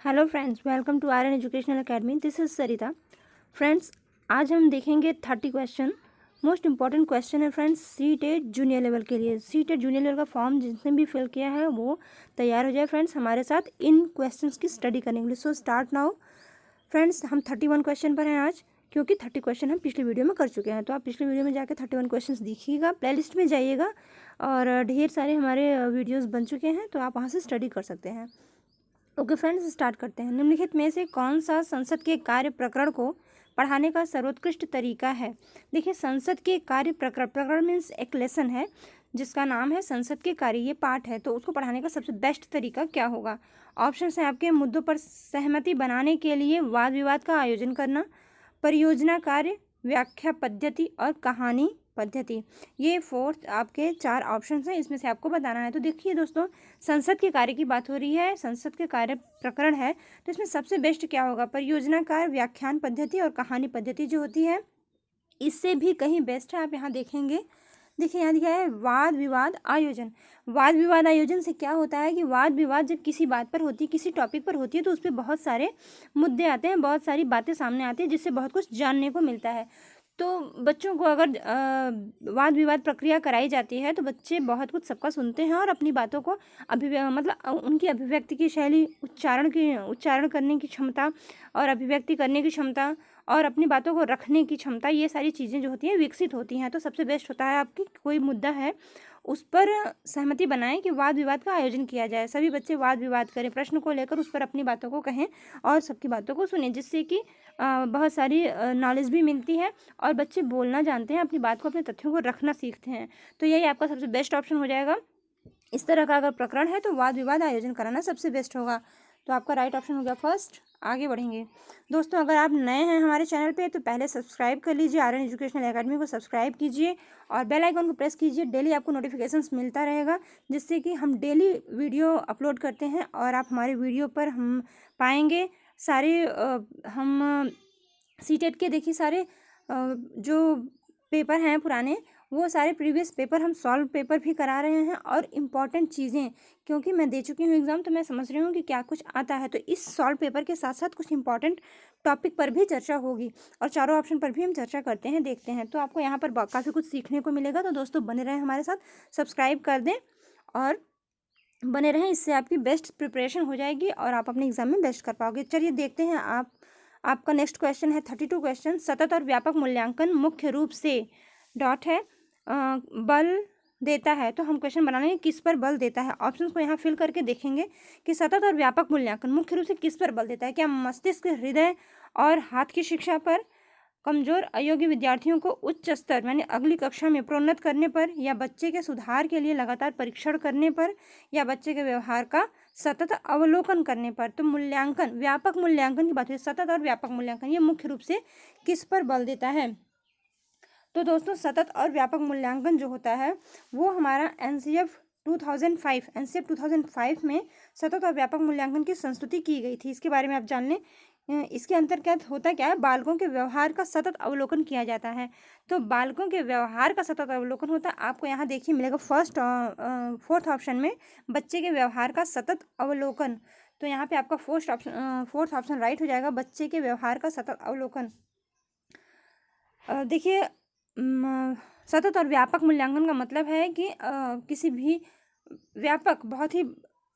Hello friends, welcome to R N educational academy. This is Sarita. Friends, आज हम देखेंगे 30 question. Most important question है friends C TET junior level के लिए। C TET junior level का form जिसने भी फिल किया है वो तैयार हो जाए फ्रेंड्स हमारे साथ इन क्वेश्चंस की स्टडी करने के लिए। So start now friends. हम 31 क्वेश्चन पर हैं आज, क्योंकि 30 क्वेश्चन हम पिछली वीडियो में कर चुके हैं। तो आप पिछली वीडियो में जाकर 31 क्वेश्चन देखिएगा, प्लेलिस्ट में जाइएगा और ढेर सारे हमारे वीडियोज़ बन चुके हैं, तो आप वहाँ से स्टडी कर सकते हैं। ओके फ्रेंड्स, स्टार्ट करते हैं। निम्नलिखित में से कौन सा संसद के कार्य प्रकरण को पढ़ाने का सर्वोत्कृष्ट तरीका है? देखिए, संसद के कार्य प्रकरण, प्रकरण मीन्स एक लेसन है जिसका नाम है संसद के कार्य, ये पार्ट है, तो उसको पढ़ाने का सबसे बेस्ट तरीका क्या होगा? ऑप्शन है आपके, मुद्दों पर सहमति बनाने के लिए वाद विवाद का आयोजन करना, परियोजना कार्य, व्याख्या पद्धति और कहानी पद्धति। ये फोर्थ आपके 4 ऑप्शन हैं, इसमें से आपको बताना है। तो देखिए दोस्तों, संसद के कार्य की बात हो रही है, संसद के कार्य प्रकरण है, तो इसमें सबसे बेस्ट क्या होगा? परियोजना कार्य, व्याख्यान पद्धति और कहानी पद्धति जो होती है, इससे भी कहीं बेस्ट है। आप यहाँ देखेंगे, देखिए यहाँ दिया है वाद विवाद आयोजन। वाद विवाद आयोजन से क्या होता है कि वाद विवाद जब किसी बात पर होती है, किसी टॉपिक पर होती है, तो उस पर बहुत सारे मुद्दे आते हैं, बहुत सारी बातें सामने आती है, जिससे बहुत कुछ जानने को मिलता है। तो बच्चों को अगर वाद विवाद प्रक्रिया कराई जाती है तो बच्चे बहुत कुछ सबका सुनते हैं और अपनी बातों को उनकी अभिव्यक्ति की शैली, उच्चारण करने की क्षमता और अभिव्यक्ति करने की क्षमता और अपनी बातों को रखने की क्षमता, ये सारी चीज़ें जो होती हैं विकसित होती हैं। तो सबसे बेस्ट होता है आपकी कोई मुद्दा है उस पर सहमति बनाएं कि वाद विवाद का आयोजन किया जाए, सभी बच्चे वाद विवाद करें, प्रश्न को लेकर उस पर अपनी बातों को कहें और सबकी बातों को सुनें, जिससे कि बहुत सारी नॉलेज भी मिलती है और बच्चे बोलना जानते हैं, अपनी बात को, अपने तथ्यों को रखना सीखते हैं। तो यही आपका सबसे बेस्ट ऑप्शन हो जाएगा। इस तरह का अगर प्रकरण है तो वाद विवाद आयोजन कराना सबसे बेस्ट होगा। तो आपका राइट ऑप्शन हो गया फर्स्ट। आगे बढ़ेंगे दोस्तों, अगर आप नए हैं हमारे चैनल पे तो पहले सब्सक्राइब कर लीजिए, आर एन एजुकेशनल अकेडमी को सब्सक्राइब कीजिए और बेल आइकन को प्रेस कीजिए। डेली आपको नोटिफिकेशंस मिलता रहेगा, जिससे कि हम डेली वीडियो अपलोड करते हैं और आप हमारे वीडियो पर हम पाएंगे सारे हम सीटेट के, देखिए सारे जो पेपर हैं पुराने, वो सारे प्रीवियस पेपर हम सॉल्व पेपर भी करा रहे हैं और इम्पॉर्टेंट चीज़ें, क्योंकि मैं दे चुकी हूँ एग्ज़ाम, तो मैं समझ रही हूँ कि क्या कुछ आता है। तो इस सॉल्व पेपर के साथ साथ कुछ इंपॉर्टेंट टॉपिक पर भी चर्चा होगी और चारों ऑप्शन पर भी हम चर्चा करते हैं, देखते हैं। तो आपको यहाँ पर काफ़ी कुछ सीखने को मिलेगा। तो दोस्तों बने रहें हमारे साथ, सब्सक्राइब कर दें और बने रहें, इससे आपकी बेस्ट प्रिपरेशन हो जाएगी और आप अपने एग्जाम में बेस्ट कर पाओगे। चलिए देखते हैं आपका नेक्स्ट क्वेश्चन है 32 क्वेश्चन। सतत और व्यापक मूल्यांकन मुख्य रूप से डॉट है बल देता है। तो हम क्वेश्चन बना लेंगे किस पर बल देता है। ऑप्शंस को यहाँ फिल करके देखेंगे कि सतत और व्यापक मूल्यांकन मुख्य रूप से किस पर बल देता है। क्या मस्तिष्क, हृदय और हाथ की शिक्षा पर, कमजोर अयोग्य विद्यार्थियों को उच्च स्तर यानी अगली कक्षा में प्रोन्नत करने पर, या बच्चे के सुधार के लिए लगातार परीक्षण करने पर, या बच्चे के व्यवहार का सतत अवलोकन करने पर। तो मूल्यांकन, व्यापक मूल्यांकन की बात है, सतत और व्यापक मूल्यांकन ये मुख्य रूप से किस पर बल देता है? तो दोस्तों सतत और व्यापक मूल्यांकन जो होता है वो हमारा एनसीएफ 2005 में सतत और व्यापक मूल्यांकन की संस्तुति की गई थी। इसके बारे में आप जान लें। इसके अंतर्गत होता क्या है, बालकों के व्यवहार का सतत अवलोकन किया जाता है। तो बालकों के व्यवहार का सतत अवलोकन होता है, आपको यहाँ देखिए मिलेगा फोर्थ ऑप्शन में बच्चे के व्यवहार का सतत अवलोकन। तो यहाँ पे आपका फोर्थ ऑप्शन राइट हो जाएगा, बच्चे के व्यवहार का सतत अवलोकन। देखिए सतत और व्यापक मूल्यांकन का मतलब है कि किसी भी व्यापक, बहुत ही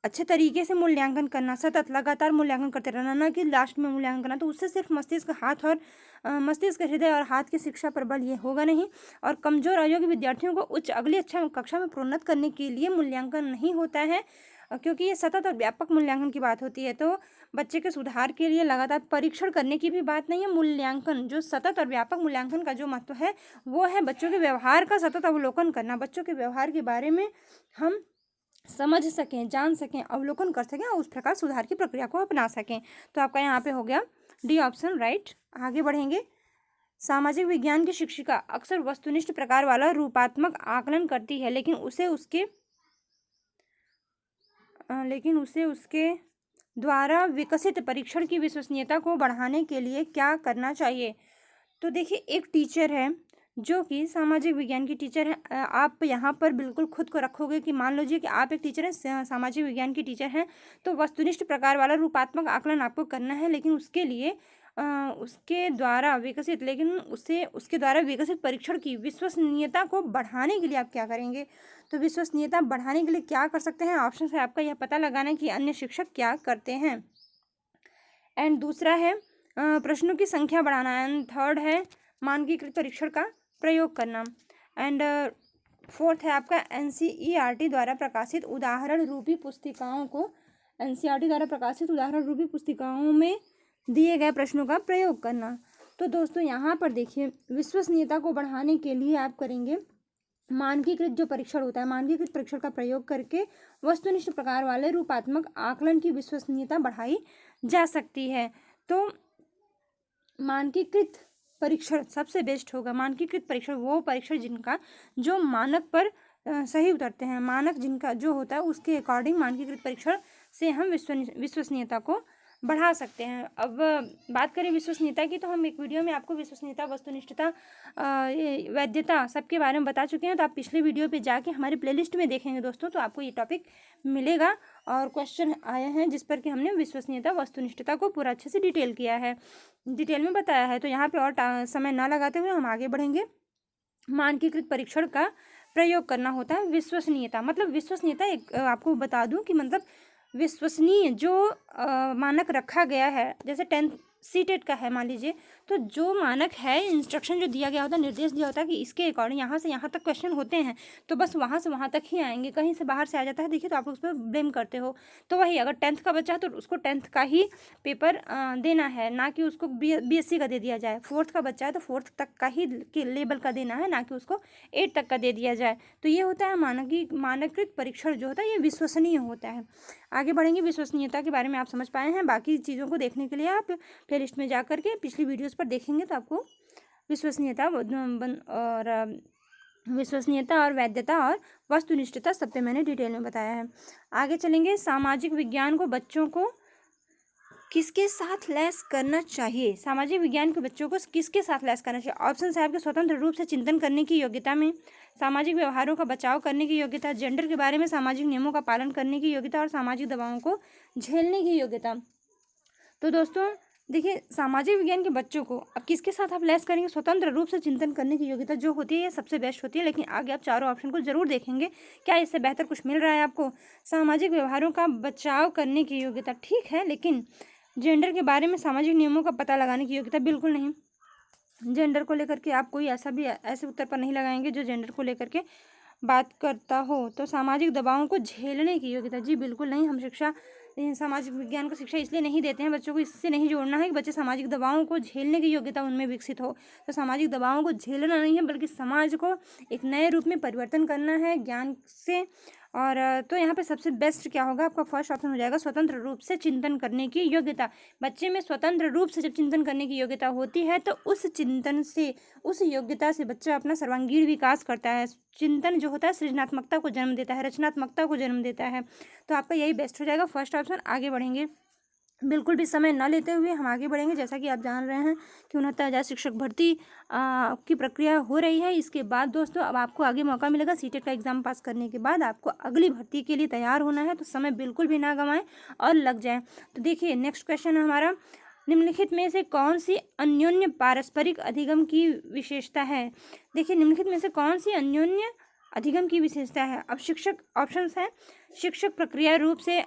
अच्छे तरीके से मूल्यांकन करना, सतत लगातार मूल्यांकन करते रहना, ना कि लास्ट में मूल्यांकन करना। तो उससे सिर्फ मस्तिष्क, हृदय और हाथ की शिक्षा पर बल ये होगा नहीं, और कमजोर अयोग्य विद्यार्थियों को अगली अच्छा कक्षा में प्रोन्नत करने के लिए मूल्यांकन नहीं होता है, क्योंकि ये सतत और व्यापक मूल्यांकन की बात होती है। तो बच्चे के सुधार के लिए लगातार परीक्षण करने की भी बात नहीं है। मूल्यांकन, जो सतत और व्यापक मूल्यांकन का जो महत्व है वो है बच्चों के व्यवहार का सतत अवलोकन करना, बच्चों के व्यवहार के बारे में हम समझ सकें, जान सकें, अवलोकन कर सकें और उस प्रकार सुधार की प्रक्रिया को अपना सकें। तो आपका यहाँ पे हो गया डी ऑप्शन राइट। आगे बढ़ेंगे। सामाजिक विज्ञान की शिक्षिका अक्सर वस्तुनिष्ठ प्रकार वाला रूपात्मक आकलन करती है, लेकिन उसे उसके द्वारा विकसित परीक्षण की विश्वसनीयता को बढ़ाने के लिए क्या करना चाहिए? तो देखिए, एक टीचर है जो कि सामाजिक विज्ञान की टीचर हैं। आप यहाँ पर बिल्कुल खुद को रखोगे कि मान लीजिए कि आप एक टीचर हैं, सामाजिक विज्ञान की टीचर हैं, तो वस्तुनिष्ठ प्रकार वाला रूपात्मक आकलन आपको करना है, लेकिन उसके लिए उसके द्वारा विकसित परीक्षण की विश्वसनीयता को बढ़ाने के लिए आप क्या करेंगे। तो विश्वसनीयता बढ़ाने के लिए क्या कर सकते हैं, ऑप्शन है आपका यह पता लगाना कि अन्य शिक्षक क्या करते हैं। एंड दूसरा है प्रश्नों की संख्या बढ़ाना। एंड थर्ड है मानकीकृत परीक्षण का प्रयोग करना। एंड फोर्थ है आपका एनसीईआरटी द्वारा प्रकाशित उदाहरण रूपी पुस्तिकाओं में दिए गए प्रश्नों का प्रयोग करना। तो दोस्तों यहाँ पर देखिए, विश्वसनीयता को बढ़ाने के लिए आप करेंगे मानकीकृत जो परीक्षण होता है, मानकीकृत परीक्षण का प्रयोग करके वस्तुनिष्ठ प्रकार वाले रूपात्मक आकलन की विश्वसनीयता बढ़ाई जा सकती है। तो मानकीकृत परीक्षण सबसे बेस्ट होगा। मानकीकृत परीक्षण वो परीक्षण जिनका जो मानक पर सही उतरते हैं, मानक जिनका जो होता है उसके अकॉर्डिंग मानकीकृत परीक्षण से हम विश्वसनीयता को बढ़ा सकते हैं। अब बात करें विश्वसनीयता की, तो हम एक वीडियो में आपको विश्वसनीयता, वस्तुनिष्ठता, वैधता सबके बारे में बता चुके हैं। तो आप पिछले वीडियो पे जाके हमारे प्लेलिस्ट में देखेंगे दोस्तों, तो आपको ये टॉपिक मिलेगा और क्वेश्चन आए हैं जिस पर कि हमने विश्वसनीयता, वस्तुनिष्ठता को पूरा अच्छे से डिटेल में बताया है। तो यहाँ पे और समय ना लगाते हुए हम आगे बढ़ेंगे। मानकीकृत परीक्षण का प्रयोग करना होता है विश्वसनीयता, मतलब विश्वसनीयता एक आपको बता दूं कि मतलब विश्वसनीय जो मानक रखा गया है, जैसे 10th सीटेट का है मान लीजिए, तो जो मानक है, इंस्ट्रक्शन जो दिया गया होता है, निर्देश दिया होता है कि इसके अकॉर्डिंग यहाँ से यहाँ तक क्वेश्चन होते हैं, तो बस वहाँ से वहाँ तक ही आएंगे, कहीं से बाहर से आ जाता है देखिए तो आप उस पर ब्लेम करते हो। तो वही अगर 10th का बच्चा है तो उसको 10th का ही पेपर देना है, ना कि उसको BSc का दे दिया जाए। 4th का बच्चा है तो 4th तक का ही लेवल का देना है, ना कि उसको 8 तक का दे दिया जाए। तो ये होता है मानकीकृत परीक्षण जो होता है ये विश्वसनीय होता है। आगे बढ़ेंगे, विश्वसनीयता के बारे में आप समझ पाए हैं। बाकी चीज़ों को देखने के लिए आप प्लेलिस्ट में जा करके पिछली वीडियोस पर देखेंगे तो आपको विश्वसनीयता और वैधता और वस्तुनिष्ठता सब पे मैंने डिटेल में बताया है। आगे चलेंगे, सामाजिक विज्ञान को बच्चों को किसके साथ लैस करना चाहिए। सामाजिक विज्ञान के बच्चों को किसके साथ लैस करना चाहिए। ऑप्शन है आपके स्वतंत्र रूप से चिंतन करने की योग्यता में, सामाजिक व्यवहारों का बचाव करने की योग्यता, जेंडर के बारे में सामाजिक नियमों का पालन करने की योग्यता और सामाजिक दबावों को झेलने की योग्यता। तो दोस्तों देखिए, सामाजिक विज्ञान के बच्चों को अब किसके साथ आप लैस करेंगे, स्वतंत्र रूप से चिंतन करने की योग्यता जो होती है ये सबसे बेस्ट होती है। लेकिन आगे आप चारों ऑप्शन को जरूर देखेंगे, क्या इससे बेहतर कुछ मिल रहा है आपको। सामाजिक व्यवहारों का बचाव करने की योग्यता ठीक है, लेकिन जेंडर के बारे में सामाजिक नियमों का पता लगाने की योग्यता बिल्कुल नहीं। जेंडर को लेकर के आप कोई ऐसे उत्तर पर नहीं लगाएंगे जो जेंडर को लेकर के बात करता हो। तो सामाजिक दबावों को झेलने की योग्यता, जी बिल्कुल नहीं। हम सामाजिक विज्ञान को शिक्षा इसलिए नहीं देते हैं, बच्चों को इससे नहीं जोड़ना है कि बच्चे सामाजिक दबावों को झेलने की योग्यता उनमें विकसित हो। तो सामाजिक दबावों को झेलना नहीं है, बल्कि समाज को एक नए रूप में परिवर्तन करना है ज्ञान से। और तो यहाँ पे सबसे बेस्ट क्या होगा, आपका फर्स्ट ऑप्शन हो जाएगा स्वतंत्र रूप से चिंतन करने की योग्यता। बच्चे में स्वतंत्र रूप से जब चिंतन करने की योग्यता होती है तो उस योग्यता से बच्चा अपना सर्वांगीण विकास करता है। चिंतन जो होता है सृजनात्मकता को जन्म देता है, रचनात्मकता को जन्म देता है। तो आपका यही बेस्ट हो जाएगा, फर्स्ट ऑप्शन। आगे बढ़ेंगे, बिल्कुल भी समय न लेते हुए हम आगे बढ़ेंगे। जैसा कि आप जान रहे हैं कि 69,000 शिक्षक भर्ती की प्रक्रिया हो रही है। इसके बाद दोस्तों अब आपको आगे मौका मिलेगा, सीटेट का एग्जाम पास करने के बाद आपको अगली भर्ती के लिए तैयार होना है। तो समय बिल्कुल भी ना गंवाएं और लग जाए। तो देखिए नेक्स्ट क्वेश्चन है हमारा, निम्नलिखित में से कौन सी अन्योन्य पारस्परिक अधिगम की विशेषता है। देखिए निम्नलिखित में से कौन सी अन्योन्य अधिगम की विशेषता है। अब शिक्षक ऑप्शंस है, शिक्षक प्रक्रिया रूप से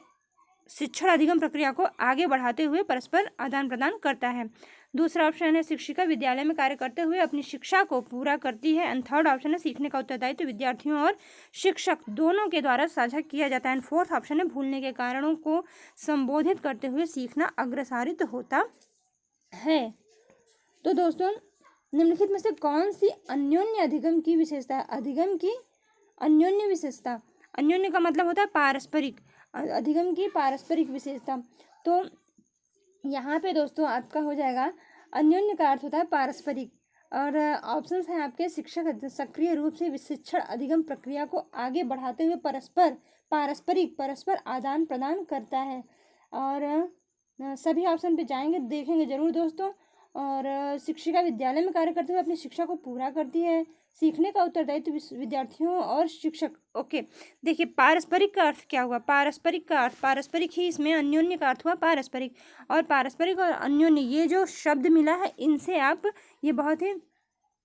शिक्षण अधिगम प्रक्रिया को आगे बढ़ाते हुए परस्पर आदान प्रदान करता है। दूसरा ऑप्शन है, शिक्षिका विद्यालय में कार्य करते हुए अपनी शिक्षा को पूरा करती है। एंड थर्ड ऑप्शन है, सीखने का उत्तरदायित्व विद्यार्थियों और शिक्षक दोनों के द्वारा साझा किया जाता है। एंड फोर्थ ऑप्शन है, भूलने के कारणों को संबोधित करते हुए सीखना अग्रसारित होता है। तो दोस्तों निम्नलिखित में से कौन सी अन्योन्य अधिगम की विशेषता है। अधिगम की अन्योन्य विशेषता, अन्योन्य का मतलब होता है पारस्परिक, अधिगम की पारस्परिक विशेषता। तो यहाँ पे दोस्तों आपका हो जाएगा, अन्योन्य का अर्थ होता है पारस्परिक। और ऑप्शंस हैं आपके, शिक्षक सक्रिय रूप से शिक्षण अधिगम प्रक्रिया को आगे बढ़ाते हुए परस्पर आदान प्रदान करता है। और सभी ऑप्शन पे जाएंगे, देखेंगे जरूर दोस्तों। और शिक्षिका विद्यालय में कार्य करते हुए अपनी शिक्षा को पूरा करती है। सीखने का उत्तरदायित्व विद्यार्थियों और शिक्षक। ओके, देखिए पारस्परिक का अर्थ क्या हुआ? पारस्परिक का अर्थ, पारस्परिक ही इसमें अन्योन्य का अर्थ हुआ पारस्परिक। और पारस्परिक और अन्योन्य ये जो शब्द मिला है, इनसे आप, ये बहुत ही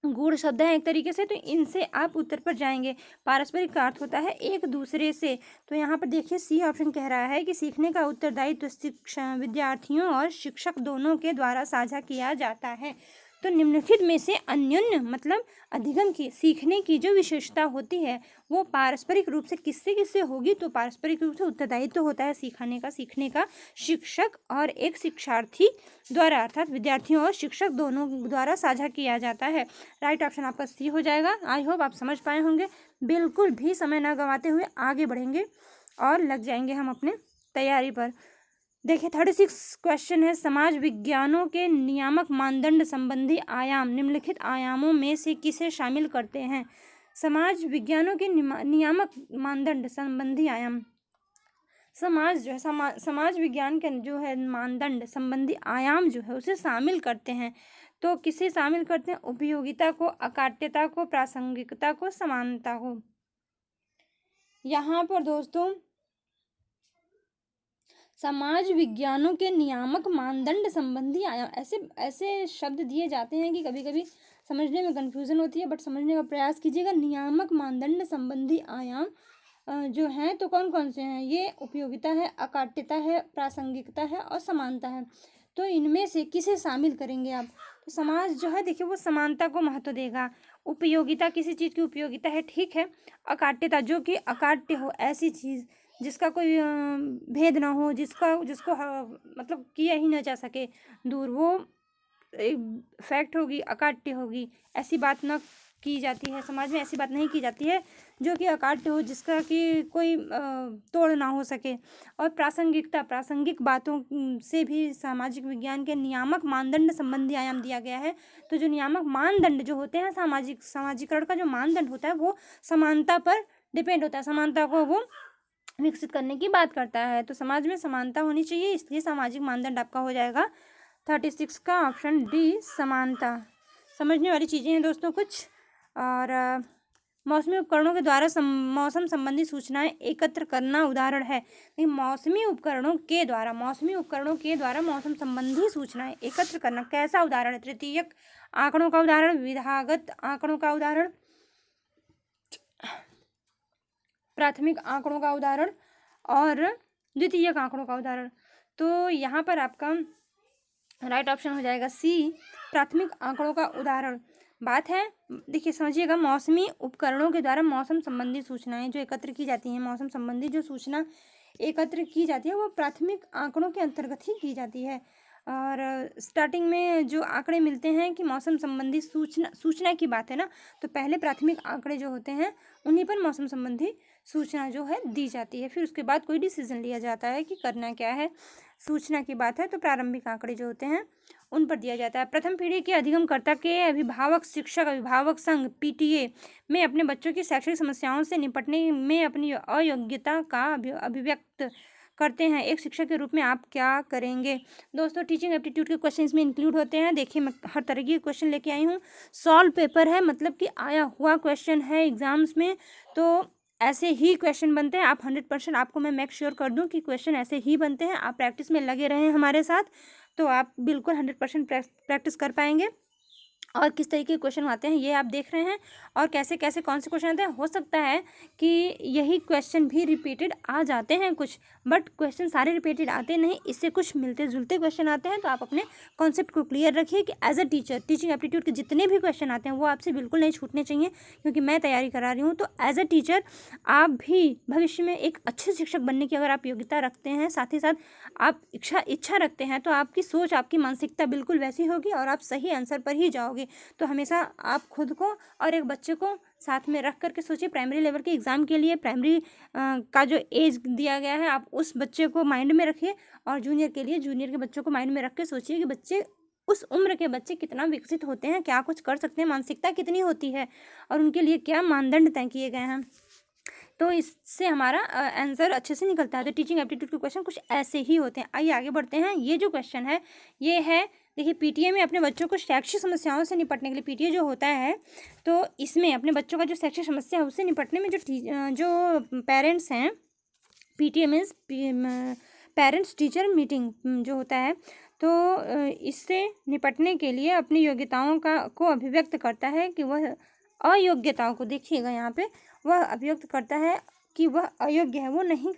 गूढ़ शब्द है एक तरीके से, तो इनसे आप उत्तर पर जाएंगे। पारस्परिक का अर्थ होता है एक दूसरे से। तो यहाँ पर देखिए सी ऑप्शन कह रहा है कि सीखने का उत्तरदायित्व शिक्षा विद्यार्थियों और शिक्षक दोनों के द्वारा साझा किया जाता है। तो निम्नलिखित में से अन्योन्य मतलब अधिगम की, सीखने की जो विशेषता होती है वो पारस्परिक रूप से किससे किससे होगी? तो पारस्परिक रूप से उत्तरदायित्व होता है सीखने का शिक्षक और एक शिक्षार्थी द्वारा, अर्थात विद्यार्थियों और शिक्षक दोनों द्वारा साझा किया जाता है। राइट ऑप्शन आपका सी हो जाएगा। आई होप आप समझ पाए होंगे। बिल्कुल भी समय न गंवाते हुए आगे बढ़ेंगे और लग जाएंगे हम अपने तैयारी पर। देखिए 36 क्वेश्चन है, समाज विज्ञानों के नियामक मानदंड संबंधी आयाम निम्नलिखित आयामों में से किसे शामिल करते हैं? समाज विज्ञानों के नियामक मानदंड संबंधी आयाम, समाज जो है समाज विज्ञान के जो है मानदंड संबंधी आयाम जो है उसे शामिल करते हैं। तो किसे शामिल करते हैं? उपयोगिता को, अकाट्यता को, प्रासंगिकता को, समानता को। यहाँ पर दोस्तों समाज विज्ञानों के नियामक मानदंड संबंधी आयाम, ऐसे शब्द दिए जाते हैं कि कभी कभी समझने में कन्फ्यूज़न होती है, बट समझने का प्रयास कीजिएगा। नियामक मानदंड संबंधी आयाम जो हैं तो कौन कौन से हैं? ये उपयोगिता है, अकाट्यता है, प्रासंगिकता है और समानता है। तो इनमें से किसे शामिल करेंगे आप? तो समाज जो है देखिए वो समानता को महत्व देगा। उपयोगिता किसी चीज़ की उपयोगिता है, ठीक है। अकाट्यता जो कि अकाट्य हो, ऐसी चीज़ जिसका कोई भेद ना हो, जिसको मतलब किया ही ना जा सके दूर, वो एक फैक्ट होगी, अकाट्य होगी। ऐसी बात ना की जाती है समाज में, ऐसी बात नहीं की जाती है जो कि अकाट्य हो, जिसका कि कोई तोड़ ना हो सके। और प्रासंगिकता, प्रासंगिक बातों से भी सामाजिक विज्ञान के नियामक मानदंड संबंधी आयाम दिया गया है। तो जो नियामक मानदंड जो होते हैं सामाजिकरण का जो मानदंड होता है वो समानता पर डिपेंड होता है, समानता को वो विकसित करने की बात करता है। तो समाज में समानता होनी चाहिए, इसलिए सामाजिक मानदंड आपका हो जाएगा 36 का ऑप्शन डी, समानता। समझने वाली चीज़ें हैं दोस्तों कुछ। और मौसमी उपकरणों के द्वारा मौसम संबंधी सूचनाएं एकत्र करना उदाहरण है। मौसमी उपकरणों के द्वारा मौसम संबंधी सूचनाएं एकत्र करना कैसा उदाहरण है? तृतीयक आंकड़ों का उदाहरण, विधागत आंकड़ों का उदाहरण, प्राथमिक आंकड़ों का उदाहरण और द्वितीयक आंकड़ों का उदाहरण। तो यहाँ पर आपका राइट ऑप्शन हो जाएगा सी, प्राथमिक आंकड़ों का उदाहरण। बात है देखिए समझिएगा, मौसमी उपकरणों के द्वारा मौसम संबंधी सूचनाएं जो एकत्र की जाती हैं, मौसम संबंधी जो सूचना एकत्र की जाती है वो प्राथमिक आंकड़ों के अंतर्गत ही की जाती है। और स्टार्टिंग में जो आंकड़े मिलते हैं कि मौसम संबंधी सूचना की बात है ना, तो पहले प्राथमिक आंकड़े जो होते हैं उन्हीं पर मौसम संबंधी सूचना जो है दी जाती है। फिर उसके बाद कोई डिसीजन लिया जाता है कि करना क्या है। सूचना की बात है तो प्रारंभिक आंकड़े जो होते हैं उन पर दिया जाता है। प्रथम पीढ़ी के अधिगमकर्ता के अभिभावक, शिक्षक, अभिभावक संघ पीटीए में अपने बच्चों की शैक्षणिक समस्याओं से निपटने में अपनी अयोग्यता का अभिव्यक्त करते हैं। एक शिक्षक के रूप में आप क्या करेंगे? दोस्तों टीचिंग एप्टीट्यूड के क्वेश्चन इसमें इंक्लूड होते हैं। देखिए मैं हर तरह की क्वेश्चन लेके आई हूँ। सॉल्व पेपर है, मतलब कि आया हुआ क्वेश्चन है एग्जाम्स में, तो ऐसे ही क्वेश्चन बनते हैं। आप 100% आपको मैं मेक श्योर कर दूं कि क्वेश्चन ऐसे ही बनते हैं। आप प्रैक्टिस में लगे रहें हमारे साथ तो आप बिल्कुल 100% प्रैक्टिस कर पाएंगे। और किस तरीके के क्वेश्चन आते हैं ये आप देख रहे हैं, और कैसे कैसे कौन से क्वेश्चन आते हैं। हो सकता है कि यही क्वेश्चन भी रिपीटेड आ जाते हैं कुछ, बट क्वेश्चन सारे रिपीटेड आते नहीं, इससे कुछ मिलते जुलते क्वेश्चन आते हैं। तो आप अपने कॉन्सेप्ट को क्लियर रखिए कि as a teacher teaching aptitude के जितने भी क्वेश्चन आते हैं वो आपसे बिल्कुल नहीं छूटने चाहिए, क्योंकि मैं तैयारी करा रही हूँ। तो एज अ टीचर आप भी भविष्य में एक अच्छे शिक्षक बनने की अगर आप योग्यता रखते हैं, साथ ही साथ आप इच्छा रखते हैं, तो आपकी सोच, आपकी मानसिकता बिल्कुल वैसी होगी और आप सही आंसर पर ही जाओगे। तो हमेशा आप खुद को और एक बच्चे को साथ में रख करके सोचिए। प्राइमरी लेवल के एग्ज़ाम के लिए प्राइमरी का जो एज दिया गया है आप उस बच्चे को माइंड में रखिए, और जूनियर के लिए जूनियर के बच्चों को माइंड में रख के सोचिए कि बच्चे, उस उम्र के बच्चे कितना विकसित होते हैं, क्या कुछ कर सकते हैं, मानसिकता कितनी होती है और उनके लिए क्या मानदंड तय किए गए हैं। तो इससे हमारा आंसर अच्छे से निकलता है। तो टीचिंग एप्टीट्यूड के क्वेश्चन कुछ ऐसे ही होते हैं। आइए आगे बढ़ते हैं। ये जो क्वेश्चन है ये है देखिए पीटीए में अपने बच्चों को शैक्षिक समस्याओं से निपटने के लिए, पीटीए जो होता है तो इसमें अपने बच्चों का जो शैक्षिक समस्या है उससे निपटने में जो पेरेंट्स हैं, PTA means parents teacher meeting जो होता है, तो इससे निपटने के लिए अपनी योग्यताओं को अभिव्यक्त करता है कि वह अयोग्यताओं को, देखिएगा यहाँ पे, वह अभिव्यक्त करता है कि वह अयोग्य है, वो नहीं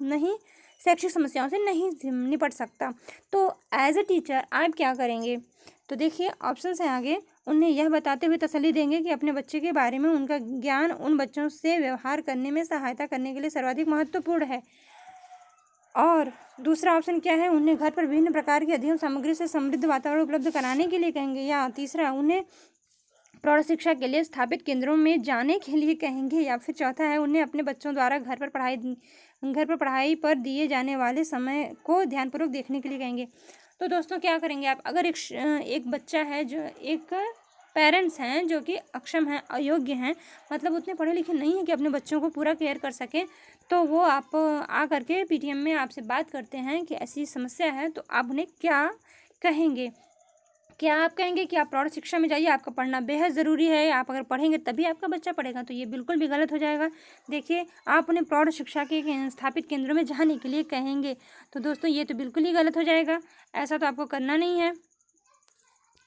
नहीं शैक्षिक समस्याओं से नहीं निपट सकता। तो एज ए टीचर आप क्या करेंगे? तो देखिए ऑप्शंस हैं आगे। उन्हें यह बताते हुए तसल्ली देंगे कि अपने बच्चे के बारे में उनका ज्ञान उन बच्चों से व्यवहार करने में सहायता करने के लिए सर्वाधिक महत्वपूर्ण है। और दूसरा ऑप्शन क्या है? उन्हें घर पर विभिन्न प्रकार की अध्ययन सामग्री से समृद्ध वातावरण उपलब्ध कराने के लिए कहेंगे। या तीसरा, उन्हें प्रौढ़ शिक्षा के लिए स्थापित केंद्रों में जाने के लिए कहेंगे। या फिर चौथा है, उन्हें अपने बच्चों द्वारा घर पर पढ़ाई पर दिए जाने वाले समय को ध्यानपूर्वक देखने के लिए कहेंगे। तो दोस्तों क्या करेंगे आप? अगर एक बच्चा है, जो एक पेरेंट्स हैं जो कि अक्षम हैं, अयोग्य हैं, मतलब उतने पढ़े लिखे नहीं हैं कि अपने बच्चों को पूरा केयर कर सकें, तो वो आप आ करके पीटीएम में आपसे बात करते हैं कि ऐसी समस्या है, तो आप उन्हें क्या कहेंगे? क्या आप कहेंगे कि आप प्रौढ़ शिक्षा में जाइए, आपका पढ़ना बेहद ज़रूरी है, आप अगर पढ़ेंगे तभी आपका बच्चा पढ़ेगा? तो ये बिल्कुल भी गलत हो जाएगा। देखिए आप उन्हें प्रौढ़ शिक्षा के स्थापित केंद्रों में जाने के लिए कहेंगे, तो दोस्तों ये तो बिल्कुल ही गलत हो जाएगा। ऐसा तो आपको करना नहीं है।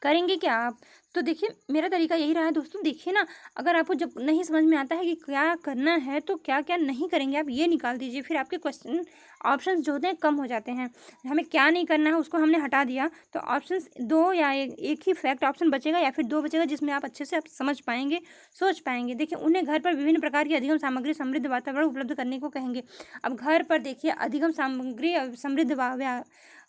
करेंगे क्या आप? तो देखिए मेरा तरीका यही रहा है दोस्तों। देखिए ना, अगर आपको जब नहीं समझ में आता है कि क्या करना है तो क्या क्या नहीं करेंगे, आप ये निकाल दीजिए, फिर आपके क्वेश्चन ऑप्शंस जो होते हैं कम हो जाते हैं। हमें क्या नहीं करना है उसको हमने हटा दिया, तो ऑप्शंस दो या एक ही फैक्ट ऑप्शन बचेगा या फिर दो बचेगा, जिसमें आप अच्छे से आप समझ पाएंगे, सोच पाएंगे। देखिए उन्हें घर पर विभिन्न प्रकार की अधिगम सामग्री समृद्ध वातावरण उपलब्ध करने को कहेंगे। अब घर पर देखिए अधिगम सामग्री समृद्ध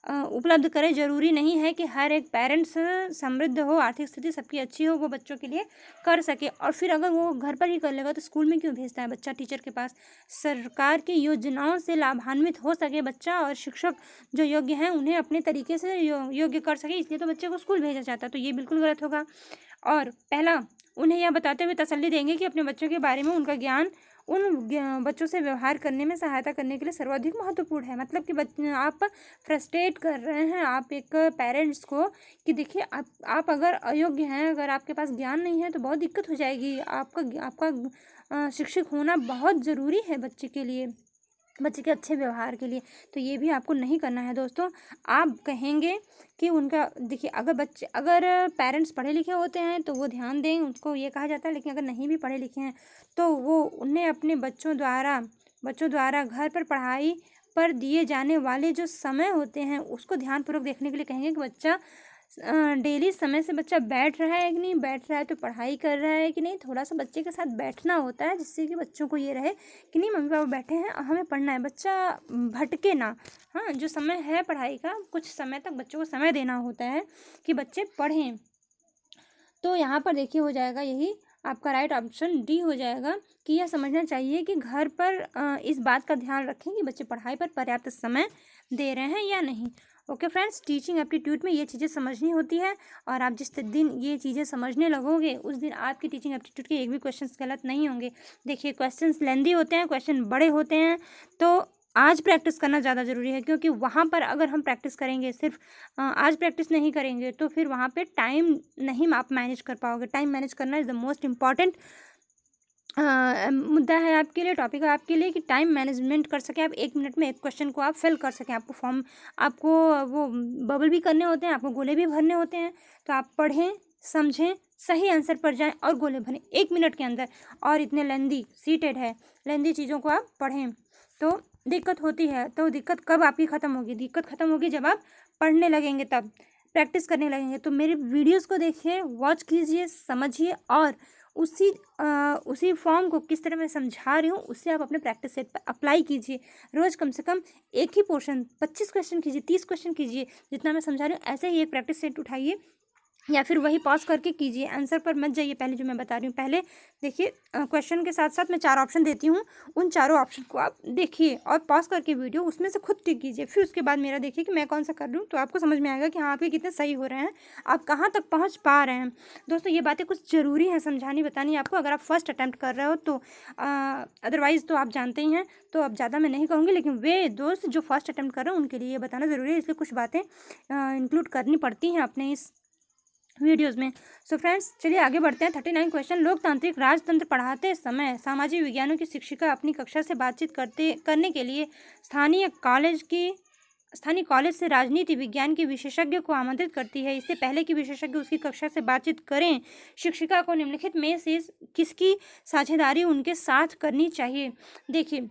उपलब्ध करें। ज़रूरी नहीं है कि हर एक पेरेंट्स समृद्ध हो, आर्थिक स्थिति सबकी अच्छी हो, वो बच्चों के लिए कर सके। और फिर अगर वो घर पर ही कर लेगा तो स्कूल में क्यों भेजता है बच्चा टीचर के पास? सरकार की योजनाओं से लाभान्वित हो सके बच्चा, और शिक्षक जो योग्य हैं उन्हें अपने तरीके से योग्य कर सके, इसलिए तो बच्चे को स्कूल भेजा जाता है। तो ये बिल्कुल गलत होगा। और पहला, उन्हें यह बताते हुए तसल्ली देंगे कि अपने बच्चों के बारे में उनका ज्ञान उन बच्चों से व्यवहार करने में सहायता करने के लिए सर्वाधिक महत्वपूर्ण है। मतलब कि आप फ्रस्ट्रेट कर रहे हैं आप एक पेरेंट्स को कि देखिए आप अगर अयोग्य हैं, अगर आपके पास ज्ञान नहीं है तो बहुत दिक्कत हो जाएगी। आपका शिक्षक होना बहुत ज़रूरी है बच्चे के लिए, बच्चे के अच्छे व्यवहार के लिए। तो ये भी आपको नहीं करना है दोस्तों। आप कहेंगे कि उनका, देखिए अगर पेरेंट्स पढ़े लिखे होते हैं तो वो ध्यान दें, उनको ये कहा जाता है। लेकिन अगर नहीं भी पढ़े लिखे हैं तो वो उन्हें अपने बच्चों द्वारा घर पर पढ़ाई पर दिए जाने वाले जो समय होते हैं उसको ध्यानपूर्वक देखने के लिए कहेंगे कि बच्चा डेली समय से बच्चा बैठ रहा है कि नहीं बैठ रहा है, तो पढ़ाई कर रहा है कि नहीं। थोड़ा सा बच्चे के साथ बैठना होता है जिससे कि बच्चों को ये रहे कि नहीं मम्मी पापा बैठे हैं और हमें पढ़ना है, बच्चा भटके ना। हाँ, जो समय है पढ़ाई का, कुछ समय तक बच्चों को समय देना होता है कि बच्चे पढ़ें। तो यहाँ पर देखिए हो जाएगा यही आपका राइट ऑप्शन डी हो जाएगा कि यह समझना चाहिए कि घर पर इस बात का ध्यान रखें कि बच्चे पढ़ाई पर पर्याप्त समय दे रहे हैं या नहीं। ओके फ्रेंड्स, टीचिंग एप्टीट्यूड में ये चीज़ें समझनी होती है, और आप जिस दिन ये चीज़ें समझने लगोगे उस दिन आपकी टीचिंग एप्टीट्यूड के एक भी क्वेश्चंस गलत नहीं होंगे। देखिए क्वेश्चंस लेंदी होते हैं, क्वेश्चन बड़े होते हैं, तो आज प्रैक्टिस करना ज़्यादा ज़रूरी है। क्योंकि वहाँ पर अगर हम प्रैक्टिस करेंगे, सिर्फ आज प्रैक्टिस नहीं करेंगे तो फिर वहाँ पे टाइम नहीं आप मैनेज कर पाओगे। टाइम मैनेज करना इज़ द मोस्ट इम्पॉर्टेंट मुद्दा है आपके लिए, टॉपिक है आपके लिए, कि टाइम मैनेजमेंट कर सकें आप, 1 मिनट में एक क्वेश्चन को आप फिल कर सकें। आपको वो बबल भी करने होते हैं, आपको गोले भी भरने होते हैं। तो आप पढ़ें, समझें, सही आंसर पर जाएं और गोले भरें 1 मिनट के अंदर। और इतने लेंदी सीटेड है, लेंदी चीज़ों को आप पढ़ें तो दिक्कत होती है। तो दिक्कत कब आपकी ख़त्म होगी? दिक्कत ख़त्म होगी जब आप पढ़ने लगेंगे, तब प्रैक्टिस करने लगेंगे। तो मेरे वीडियोस को देखिए, वॉच कीजिए, समझिए, और उसी फॉर्म को किस तरह मैं समझा रही हूँ उससे आप अपने प्रैक्टिस सेट पर अप्लाई कीजिए। रोज़ कम से कम एक ही पोर्शन 25 क्वेश्चन कीजिए, 30 क्वेश्चन कीजिए, जितना मैं समझा रही हूँ ऐसे ही एक प्रैक्टिस सेट उठाइए या फिर वही पॉज करके कीजिए, आंसर पर मत जाइए पहले जो मैं बता रही हूँ। पहले देखिए क्वेश्चन के साथ साथ मैं 4 ऑप्शन देती हूँ, उन चारों ऑप्शन को आप देखिए और पॉज करके वीडियो उसमें से खुद टिक कीजिए, फिर उसके बाद मेरा देखिए कि मैं कौन सा कर रही हूँ, तो आपको समझ में आएगा कि हाँ आपके कितने सही हो रहे हैं, आप कहाँ तक पहुँच पा रहे हैं। दोस्तों ये बातें कुछ ज़रूरी है समझानी बतानी आपको, अगर आप फर्स्ट अटैम्प्ट कर रहे हो तो अदरवाइज़ तो आप जानते ही हैं, तो अब ज़्यादा मैं नहीं कहूँगी, लेकिन वे दोस्त जो फर्स्ट अटैम्प्ट कर रहे हैं उनके लिए ये बताना ज़रूरी है, इसलिए कुछ बातें इंक्लूड करनी पड़ती हैं अपने इस वीडियोज़ में। सो फ्रेंड्स चलिए आगे बढ़ते हैं। 39 क्वेश्चन, लोकतांत्रिक राजतंत्र पढ़ाते समय सामाजिक विज्ञानों की शिक्षिका अपनी कक्षा से बातचीत करने के लिए स्थानीय कॉलेज से राजनीति विज्ञान के विशेषज्ञ को आमंत्रित करती है। इससे पहले कि विशेषज्ञ उसकी कक्षा से बातचीत करें, शिक्षिका को निम्नलिखित में से किसकी साझेदारी उनके साथ करनी चाहिए। देखिए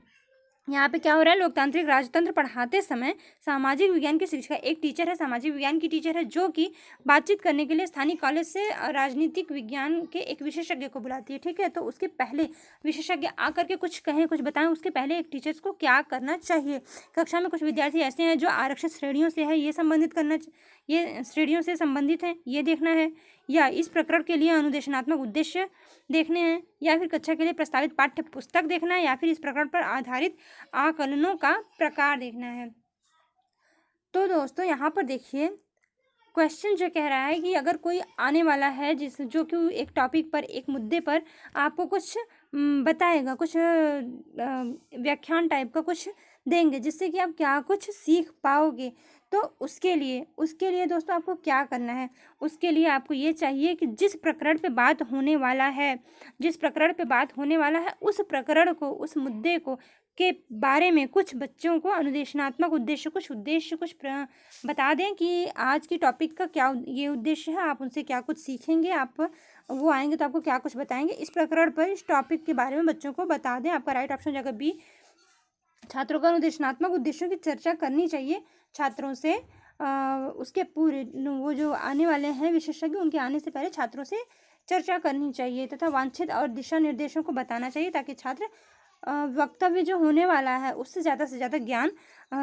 यहाँ पे क्या हो रहा है, लोकतांत्रिक राजतंत्र पढ़ाते समय सामाजिक विज्ञान की शिक्षिका, एक टीचर है, सामाजिक विज्ञान की टीचर है, जो कि बातचीत करने के लिए स्थानीय कॉलेज से राजनीतिक विज्ञान के एक विशेषज्ञ को बुलाती है। ठीक है, तो उसके पहले विशेषज्ञ आकर के कुछ कहें, कुछ बताएं, उसके पहले एक टीचर्स को क्या करना चाहिए। कक्षा में कुछ विद्यार्थी ऐसे हैं जो आरक्षित श्रेणियों से है, ये श्रेणियों से संबंधित हैं, ये देखना है, या इस प्रकरण के लिए अनुदेशनात्मक उद्देश्य देखने हैं, या फिर कक्षा के लिए प्रस्तावित पाठ्य पुस्तक देखना है, या फिर इस प्रकरण पर आधारित आकलनों का प्रकार देखना है। तो दोस्तों यहाँ पर देखिए क्वेश्चन जो कह रहा है कि अगर कोई आने वाला है जो कि एक टॉपिक पर, एक मुद्दे पर आपको कुछ बताएगा, कुछ व्याख्यान टाइप का कुछ देंगे जिससे कि आप क्या कुछ सीख पाओगे, तो उसके लिए दोस्तों आपको क्या करना है, उसके लिए आपको ये चाहिए कि जिस प्रकरण पे बात होने वाला है, उस प्रकरण को, उस मुद्दे को के बारे में कुछ बच्चों को अनुदेशनात्मक उद्देश्य, कुछ बता दें कि आज की टॉपिक का क्या ये उद्देश्य है, आप उनसे क्या कुछ सीखेंगे, आप वो आएंगे तो आपको क्या कुछ बताएंगे, इस प्रकरण पर, इस टॉपिक के बारे में बच्चों को बता दें। आपका राइट ऑप्शन जगह बी, छात्रों का अनुदेशनात्मक उद्देश्यों की चर्चा करनी चाहिए छात्रों से। उसके पूरे वो जो आने वाले हैं विशेषज्ञ, उनके आने से पहले छात्रों से चर्चा करनी चाहिए तथा वांछित और दिशा निर्देशों को बताना चाहिए, ताकि छात्र वक्तव्य जो होने वाला है उससे ज़्यादा ज्ञान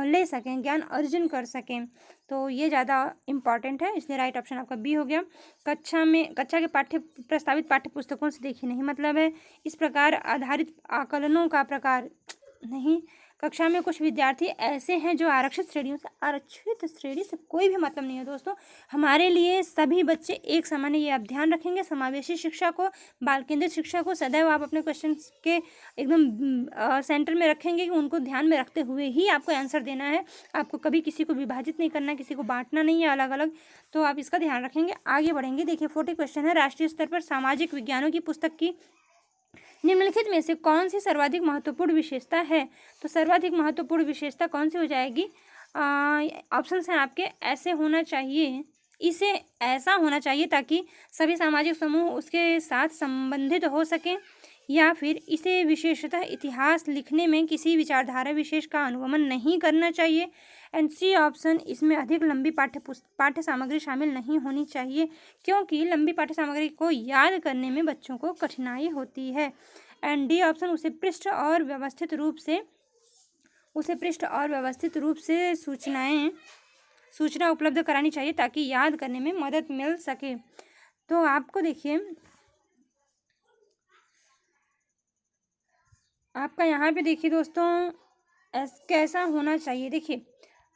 ले सकें, ज्ञान अर्जन कर सकें। तो ये ज़्यादा इम्पॉर्टेंट है, इसलिए राइट ऑप्शन आपका बी हो गया। कक्षा के प्रस्तावित पाठ्य पुस्तकों से देखिए नहीं मतलब है, इस प्रकार आधारित आकलनों का प्रकार नहीं। कक्षा में कुछ विद्यार्थी ऐसे हैं जो आरक्षित श्रेणी से कोई भी मतलब नहीं है दोस्तों, हमारे लिए सभी बच्चे एक समान है, ये आप ध्यान रखेंगे। समावेशी शिक्षा को, बाल केंद्रित शिक्षा को सदैव आप अपने क्वेश्चन के एकदम सेंटर में रखेंगे कि उनको ध्यान में रखते हुए ही आपको आंसर देना है। आपको कभी किसी को विभाजित नहीं करना, किसी को बांटना नहीं है अलग अलग, तो आप इसका ध्यान रखेंगे। आगे बढ़ेंगे, देखिए 40 क्वेश्चन है, राष्ट्रीय स्तर पर सामाजिक विज्ञानों की पुस्तक की निम्नलिखित में से कौन सी सर्वाधिक महत्वपूर्ण विशेषता है। तो सर्वाधिक महत्वपूर्ण विशेषता कौन सी हो जाएगी, ऑप्शन हैं आपके, ऐसे होना चाहिए, इसे ऐसा होना चाहिए ताकि सभी सामाजिक समूह उसके साथ संबंधित हो सकें, या फिर इसे विशेषतः इतिहास लिखने में किसी विचारधारा विशेष का अनुगमन नहीं करना चाहिए। एंड सी ऑप्शन, इसमें अधिक लंबी पाठ्य सामग्री शामिल नहीं होनी चाहिए, क्योंकि लंबी पाठ्य सामग्री को याद करने में बच्चों को कठिनाई होती है। एंड डी ऑप्शन, उसे पृष्ठ और व्यवस्थित रूप से सूचना उपलब्ध करानी चाहिए ताकि याद करने में मदद मिल सके। तो आपको देखिए आपका यहाँ पे देखिए दोस्तों कैसा होना चाहिए। देखिए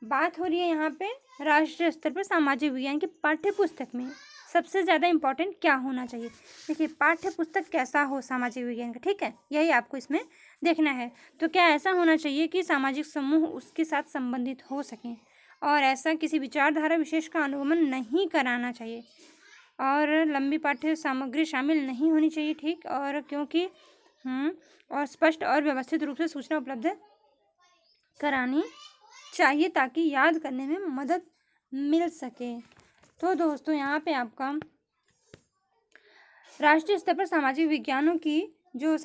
बात हो रही है यहाँ पे राष्ट्रीय स्तर पर सामाजिक विज्ञान की पाठ्य पुस्तक में सबसे ज़्यादा इम्पोर्टेंट क्या होना चाहिए। देखिए पाठ्य पुस्तक कैसा हो सामाजिक विज्ञान का, ठीक है, यही आपको इसमें देखना है। तो क्या ऐसा होना चाहिए कि सामाजिक समूह उसके साथ संबंधित हो सकें, और ऐसा किसी विचारधारा विशेष का अनुगमन नहीं कराना चाहिए, और लंबी पाठ्य सामग्री शामिल नहीं होनी चाहिए, ठीक, और क्योंकि और स्पष्ट और व्यवस्थित रूप से सूचना उपलब्ध करानी चाहिए ताकि याद करने में मदद मिल सके। तो दोस्तों यहाँ पे आपका राष्ट्रीय स्तर पर सामाजिक विज्ञानों की जो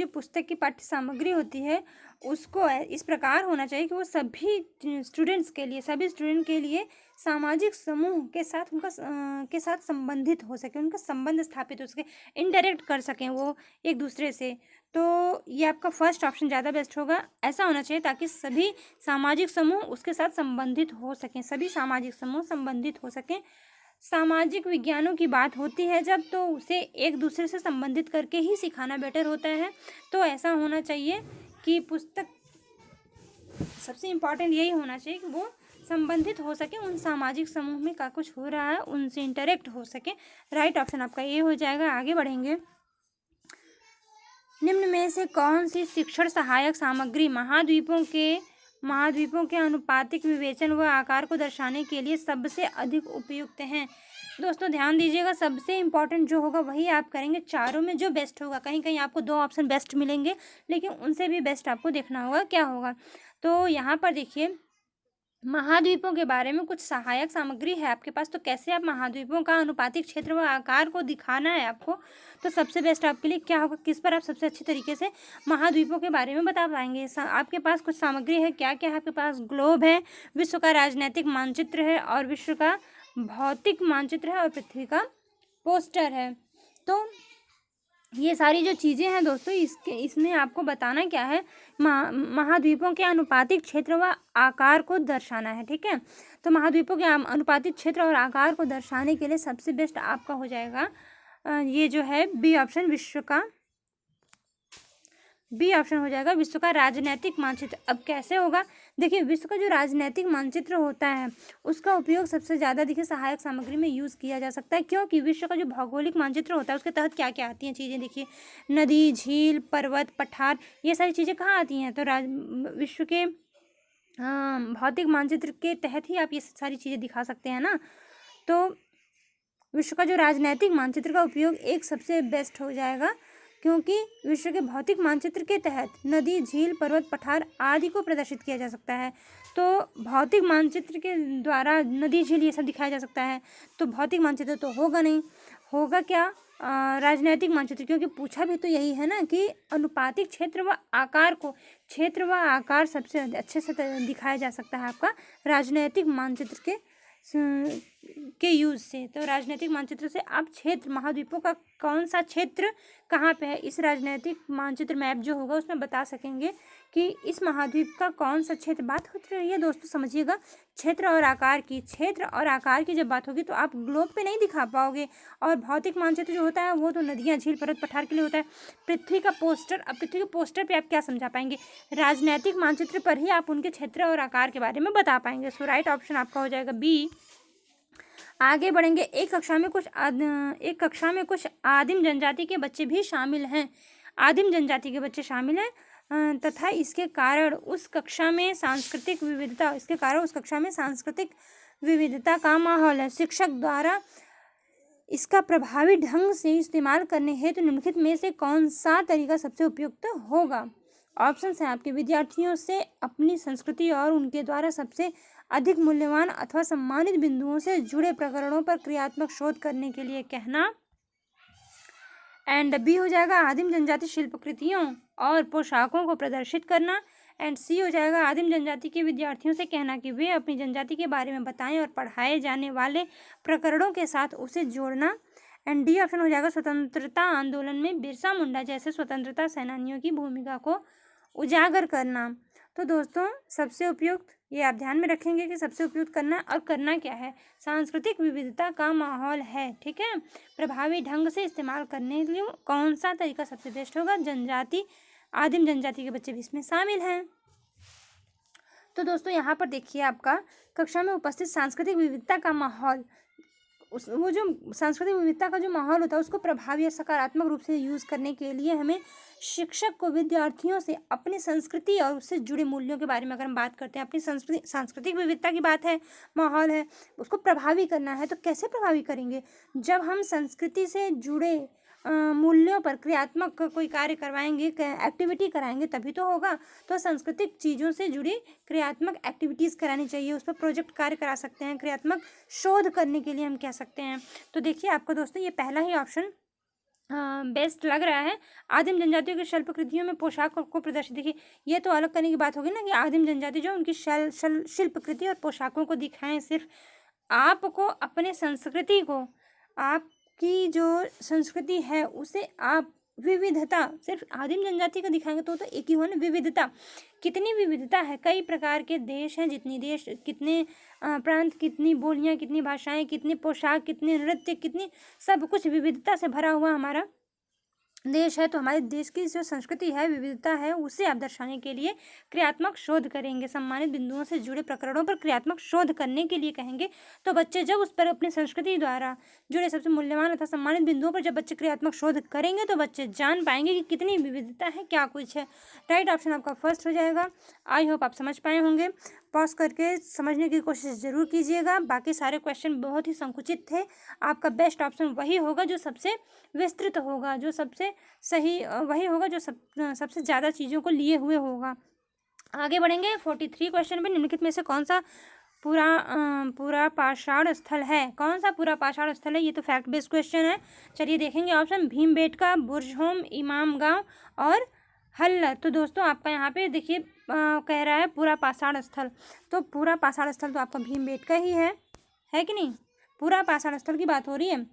पुस्तक की पाठ्य सामग्री होती है उसको इस प्रकार होना चाहिए कि वो सभी स्टूडेंट के लिए सामाजिक समूह के साथ संबंधित हो सके, उनका संबंध स्थापित हो सके, इंटरेक्ट कर सकें वो एक दूसरे से। तो ये आपका फर्स्ट ऑप्शन ज़्यादा बेस्ट होगा, ऐसा होना चाहिए ताकि सभी सामाजिक समूह उसके साथ संबंधित हो सकें, सामाजिक विज्ञानों की बात होती है जब, तो उसे एक दूसरे से संबंधित करके ही सिखाना बेटर होता है। तो ऐसा होना चाहिए कि पुस्तक, सबसे इम्पॉर्टेंट यही होना चाहिए कि वो संबंधित हो सके, उन सामाजिक समूह में क्या कुछ हो रहा है उनसे इंटरेक्ट हो सके। राइट ऑप्शन आपका ये हो जाएगा। आगे बढ़ेंगे। निम्न में से कौन सी शिक्षण सहायक सामग्री महाद्वीपों के अनुपातिक विवेचन व आकार को दर्शाने के लिए सबसे अधिक उपयुक्त हैं? दोस्तों ध्यान दीजिएगा, सबसे इम्पॉर्टेंट जो होगा वही आप करेंगे। चारों में जो बेस्ट होगा, कहीं कहीं आपको 2 ऑप्शन बेस्ट मिलेंगे, लेकिन उनसे भी बेस्ट आपको देखना होगा क्या होगा। तो यहाँ पर देखिए, महाद्वीपों के बारे में कुछ सहायक सामग्री है आपके पास, तो कैसे आप महाद्वीपों का अनुपातिक क्षेत्र व आकार को दिखाना है आपको, तो सबसे बेस्ट आपके लिए क्या होगा, किस पर आप सबसे अच्छे तरीके से महाद्वीपों के बारे में बता पाएंगे। आपके पास कुछ सामग्री है, क्या क्या है आपके पास? ग्लोब है, विश्व का राजनैतिक मानचित्र है, और विश्व का भौतिक मानचित्र है, और पृथ्वी का पोस्टर है। तो ये सारी जो चीज़ें हैं दोस्तों, इसमें आपको बताना क्या है, महाद्वीपों के अनुपातिक क्षेत्र व आकार को दर्शाना है। ठीक है, तो महाद्वीपों के अनुपातिक क्षेत्र और आकार को दर्शाने के लिए सबसे बेस्ट आपका हो जाएगा ये जो है बी ऑप्शन, बी ऑप्शन हो जाएगा, विश्व का राजनैतिक मानचित्र। अब कैसे होगा, देखिए विश्व का जो राजनैतिक मानचित्र होता है उसका उपयोग सबसे ज़्यादा देखिए सहायक सामग्री में यूज़ किया जा सकता है, क्योंकि विश्व का जो भौगोलिक मानचित्र होता है उसके तहत क्या क्या आती हैं चीज़ें, देखिए नदी, झील, पर्वत, पठार, ये सारी चीज़ें कहाँ आती हैं, तो विश्व के भौतिक मानचित्र के तहत ही आप ये सारी चीज़ें दिखा सकते हैं ना। तो विश्व का जो राजनैतिक मानचित्र का उपयोग एक सबसे बेस्ट हो जाएगा, क्योंकि विश्व के भौतिक मानचित्र के तहत नदी, झील, पर्वत, पठार आदि को प्रदर्शित किया जा सकता है। तो भौतिक मानचित्र के द्वारा नदी, झील ये सब दिखाया जा सकता है, तो भौतिक मानचित्र तो होगा नहीं, होगा क्या, राजनैतिक मानचित्र, क्योंकि पूछा भी तो यही है ना कि अनुपातिक क्षेत्र व आकार को, क्षेत्र व आकार सबसे अच्छे से दिखाया जा सकता है आपका राजनैतिक मानचित्र के यूज़ से। तो राजनीतिक मानचित्र से आप क्षेत्र, महाद्वीपों का कौन सा क्षेत्र कहाँ पे है, इस राजनीतिक मानचित्र मैप जो होगा उसमें बता सकेंगे कि इस महाद्वीप का कौन सा क्षेत्र। बात होती रही है दोस्तों, समझिएगा, क्षेत्र और आकार की, क्षेत्र और आकार की जब बात होगी तो आप ग्लोब पे नहीं दिखा पाओगे, और भौतिक मानचित्र जो होता है वो तो नदियाँ, झील, पर्वत, पठार के लिए होता है। पृथ्वी का पोस्टर, अब पृथ्वी के पोस्टर पे आप क्या समझा पाएंगे, राजनैतिक मानचित्र पर ही आप उनके क्षेत्र और आकार के बारे में बता पाएंगे। सो राइट ऑप्शन आपका हो जाएगा बी। आगे बढ़ेंगे। एक कक्षा में कुछ आदिम जनजाति के बच्चे भी शामिल हैं, आदिम जनजाति के बच्चे शामिल हैं तथा इसके कारण उस कक्षा में सांस्कृतिक विविधता का माहौल है। शिक्षक द्वारा इसका प्रभावी ढंग से इस्तेमाल करने हेतु निम्नलिखित में से कौन सा तरीका सबसे उपयुक्त होगा? ऑप्शन है आपके, विद्यार्थियों से अपनी संस्कृति और उनके द्वारा सबसे अधिक मूल्यवान अथवा सम्मानित बिंदुओं से जुड़े प्रकरणों पर क्रियात्मक शोध करने के लिए कहना, एंड बी हो जाएगा आदिम जनजाति शिल्पकृतियों और पोशाकों को प्रदर्शित करना, एंड सी हो जाएगा आदिम जनजाति के विद्यार्थियों से कहना कि वे अपनी जनजाति के बारे में बताएं और पढ़ाए जाने वाले प्रकरणों के साथ उसे जोड़ना, एंड डी ऑप्शन हो जाएगा स्वतंत्रता आंदोलन में बिरसा मुंडा जैसे स्वतंत्रता सेनानियों की भूमिका को उजागर करना। तो दोस्तों सबसे उपयुक्त, ये आप ध्यान में रखेंगे कि सबसे उपयुक्त करना, और करना क्या है, सांस्कृतिक विविधता का माहौल है। ठीक है, प्रभावी ढंग से इस्तेमाल करने के लिए कौन सा तरीका सबसे बेस्ट होगा, जनजाति, आदिम जनजाति के बच्चे भी इसमें शामिल हैं। तो दोस्तों यहाँ पर देखिए, आपका कक्षा में उपस्थित सांस्कृतिक विविधता का माहौल, वो जो सांस्कृतिक विविधता का जो माहौल होता है उसको प्रभावी और सकारात्मक रूप से यूज़ करने के लिए हमें शिक्षक को विद्यार्थियों से अपनी संस्कृति और उससे जुड़े मूल्यों के बारे में, अगर हम बात करते हैं, अपनी सांस्कृतिक विविधता की बात है, माहौल है, उसको प्रभावी करना है। तो कैसे प्रभावी करेंगे, जब हम संस्कृति से जुड़े मूल्यों पर क्रियात्मक कोई कार्य करवाएंगे, एक्टिविटी कराएंगे, तभी तो होगा। तो सांस्कृतिक चीज़ों से जुड़ी क्रियात्मक एक्टिविटीज़ करानी चाहिए, उस पर प्रोजेक्ट कार्य करा सकते हैं, क्रियात्मक शोध करने के लिए हम कह सकते हैं। तो देखिए आपको दोस्तों ये पहला ही ऑप्शन बेस्ट लग रहा है। आदिम जनजातियों की शिल्पकृतियों में पोशाक को प्रदर्शित, देखिए ये तो अलग करने की बात होगी ना कि आदिम जनजाति जो उनकी शिल्पकृति और पोशाकों को दिखाएं, सिर्फ आपको अपने संस्कृति को, आपकी जो संस्कृति है उसे आप विविधता, सिर्फ आदिम जनजाति का दिखाएंगे तो एक ही हुआ ना, विविधता। कितनी विविधता है, कई प्रकार के देश हैं, जितनी देश, कितने प्रांत, कितनी बोलियां, कितनी भाषाएं, कितने पोशाक, कितने नृत्य, कितनी, सब कुछ विविधता से भरा हुआ हमारा देश है। तो हमारे देश की जो संस्कृति है, विविधता है, उसे आप दर्शाने के लिए क्रियात्मक शोध करेंगे। सम्मानित बिंदुओं से जुड़े प्रकरणों पर क्रियात्मक शोध करने के लिए कहेंगे। तो बच्चे जब उस पर अपनी संस्कृति द्वारा जुड़े सबसे मूल्यवान अथवा सम्मानित बिंदुओं पर जब बच्चे क्रियात्मक शोध करेंगे तो बच्चे जान पाएंगे कि कितनी विविधता है, क्या कुछ है। राइट ऑप्शन आपका फर्स्ट हो जाएगा। आई होप आप समझ पाए होंगे। पॉज करके समझने की कोशिश ज़रूर कीजिएगा। बाकी सारे क्वेश्चन बहुत ही संकुचित थे। आपका बेस्ट ऑप्शन वही होगा जो सबसे विस्तृत होगा, जो सबसे सही वही होगा जो सबसे ज़्यादा चीज़ों को लिए हुए होगा। आगे बढ़ेंगे 43 क्वेश्चन में। निम्नलिखित में से कौन सा पूरा पाषाण स्थल है? कौन सा पूरा पाषाण स्थल है? ये तो फैक्ट बेस्ड क्वेश्चन है। चलिए देखेंगे ऑप्शन। भीमबेटका, बुरजहोम, इमाम गांव और हल्लर। तो दोस्तों आपका यहाँ पे देखिए कह रहा है पूरा पाषाण स्थल। तो पूरा पाषाण स्थल तो आपका भीमबेटका ही है कि नहीं? पूरा पाषाण स्थल की बात हो रही है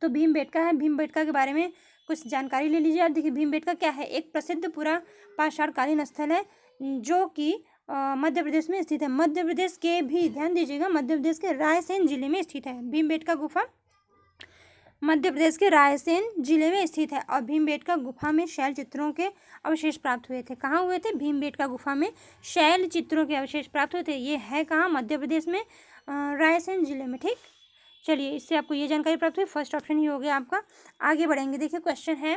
तो भीमबेटका है। भीमबेटका के बारे में कुछ जानकारी ले लीजिए आप। देखिए भीमबेटका क्या है? एक प्रसिद्ध पूरा पाषाणकालीन स्थल है जो कि मध्य प्रदेश में स्थित है। मध्य प्रदेश के भी, ध्यान दीजिएगा, मध्य प्रदेश के रायसेन जिले में स्थित है। भीमबेटका गुफा मध्य प्रदेश के रायसेन जिले में स्थित है। और भीमबेटका गुफा में शैल चित्रों के अवशेष प्राप्त हुए थे। कहाँ हुए थे? भीमबेटका गुफा में शैल चित्रों के अवशेष प्राप्त हुए थे। ये है कहाँ? मध्य प्रदेश में रायसेन जिले में। ठीक, चलिए इससे आपको ये जानकारी प्राप्त हुई। फर्स्ट ऑप्शन ही हो गया आपका। आगे बढ़ेंगे। देखिए क्वेश्चन है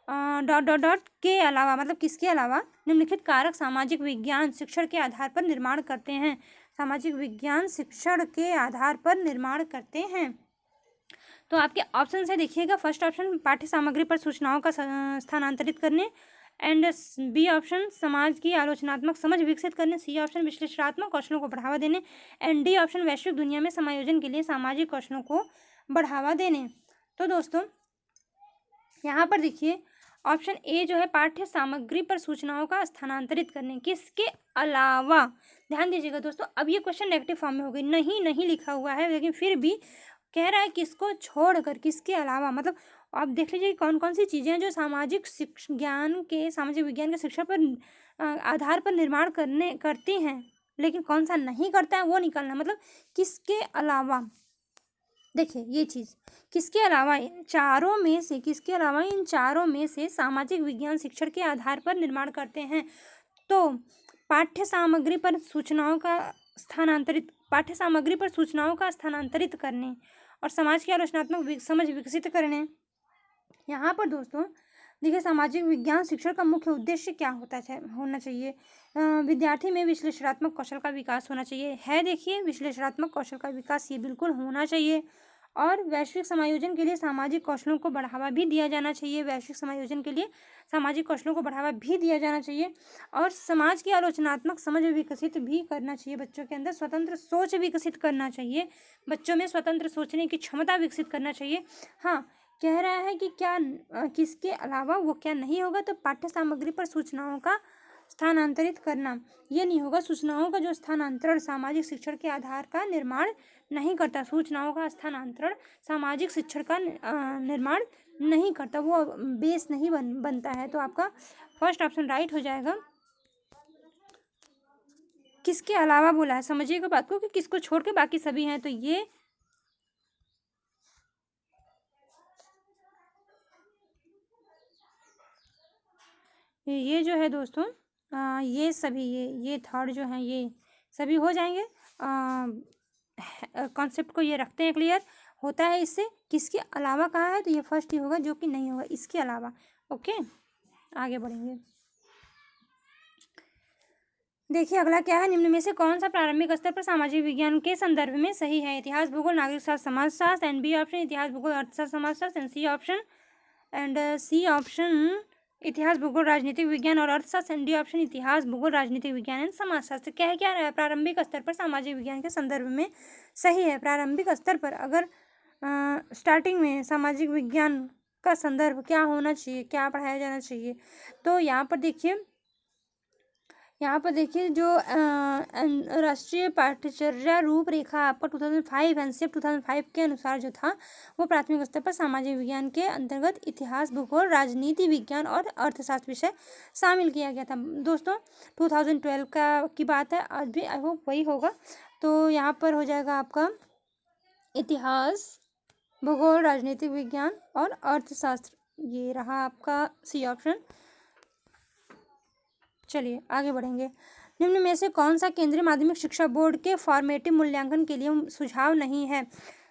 डॉट डॉट डॉट के अलावा, मतलब किसके अलावा निम्नलिखित कारक सामाजिक विज्ञान शिक्षण के आधार पर निर्माण करते हैं? सामाजिक विज्ञान शिक्षण के आधार पर निर्माण करते हैं। तो आपके ऑप्शन है, देखिएगा। फर्स्ट ऑप्शन पाठ्य सामग्री पर सूचनाओं का स्थानांतरित करने, एंड बी ऑप्शन समाज की आलोचनात्मक समझ विकसित करने, सी ऑप्शन विश्लेषणात्मक कौशलों को बढ़ावा देने, एंड डी ऑप्शन वैश्विक दुनिया में समायोजन के लिए सामाजिक कौशलों को बढ़ावा देने। तो दोस्तों यहाँ पर देखिए ऑप्शन ए जो है पाठ्य सामग्री पर सूचनाओं का स्थानांतरित करने, किसके अलावा। ध्यान दीजिएगा दोस्तों, अब ये क्वेश्चन नेगेटिव फॉर्म में हो गई, नहीं लिखा हुआ है, लेकिन फिर भी कह रहा है किसको छोड़कर, किसके अलावा। मतलब आप देख लीजिए कौन कौन सी चीज़ें हैं जो सामाजिक विज्ञान के शिक्षा पर आधार पर निर्माण करती हैं, लेकिन कौन सा नहीं करता है वो निकालना। मतलब किसके अलावा, देखिए ये चीज़ किसके अलावा, इन चारों में से सामाजिक विज्ञान शिक्षण के आधार पर निर्माण करते हैं। तो पाठ्य सामग्री पर सूचनाओं का स्थानांतरित करने और समाज की आलोचनात्मक समझ विकसित करने। यहाँ पर दोस्तों देखिए सामाजिक विज्ञान शिक्षण का मुख्य उद्देश्य क्या होना चाहिए? विद्यार्थी में विश्लेषणात्मक कौशल का विकास होना चाहिए। है, देखिए विश्लेषणात्मक कौशल का विकास ये बिल्कुल होना चाहिए। और वैश्विक समायोजन के लिए सामाजिक कौशलों को बढ़ावा भी दिया जाना चाहिए। और समाज की आलोचनात्मक समझ विकसित भी करना चाहिए। बच्चों के अंदर स्वतंत्र सोच विकसित करना चाहिए। बच्चों में स्वतंत्र सोचने की क्षमता विकसित करना चाहिए। हाँ, कह रहा है कि क्या किसके अलावा, वो क्या नहीं होगा? तो पाठ्य सामग्री पर सूचनाओं का स्थानांतरित करना, ये नहीं होगा। सूचनाओं का जो स्थानांतरण सामाजिक शिक्षण के आधार का निर्माण नहीं करता। सूचनाओं का स्थानांतरण सामाजिक शिक्षण का निर्माण नहीं करता, वो बेस नहीं बनता है। तो आपका फर्स्ट ऑप्शन राइट हो जाएगा। किसके अलावा बोला है, समझिएगा बात को, कि किसको छोड़ के बाकी सभी हैं। तो ये जो है दोस्तों ये सभी ये थर्ड जो हैं ये सभी हो जाएंगे। कॉन्सेप्ट को ये रखते हैं क्लियर होता है इससे। किसके अलावा कहा है तो ये फर्स्ट ही होगा, जो कि नहीं होगा इसके अलावा। ओके, आगे बढ़ेंगे। देखिए अगला क्या है, निम्न में से कौन सा प्रारंभिक स्तर पर सामाजिक विज्ञान के संदर्भ में सही है? इतिहास, भूगोल, नागरिक शास्त्र, समाजशास्त्र, एंड बी ऑप्शन इतिहास, भूगोल, अर्थशास्त्र, समाजशास्त्र, एंड सी ऑप्शन इतिहास, भूगोल, राजनीतिक विज्ञान और अर्थशास्त्र, एंड डी ऑप्शन इतिहास, भूगोल, राजनीतिक विज्ञान एंड समाजशास्त्र। क्या है प्रारंभिक स्तर पर सामाजिक विज्ञान के संदर्भ में सही है। प्रारंभिक स्तर पर अगर स्टार्टिंग में सामाजिक विज्ञान का संदर्भ क्या होना चाहिए, क्या पढ़ाया जाना चाहिए? तो यहाँ पर देखिए यहाँ पर देखिए जो राष्ट्रीय पाठ्यचर्या रूपरेखा आपका 2005 एनसीएफ 2005 के अनुसार जो था वो प्राथमिक स्तर पर सामाजिक विज्ञान के अंतर्गत इतिहास, भूगोल, राजनीति विज्ञान और अर्थशास्त्र विषय शामिल किया गया था। दोस्तों 2012 की बात है, आज भी आई होप वही होगा। तो यहाँ पर हो जाएगा आपका इतिहास, भूगोल, राजनीतिक विज्ञान और अर्थशास्त्र, ये रहा आपका सी ऑप्शन। चलिए आगे बढ़ेंगे। निम्न में से कौन सा केंद्रीय माध्यमिक शिक्षा बोर्ड के फॉर्मेटिव मूल्यांकन के लिए सुझाव नहीं है?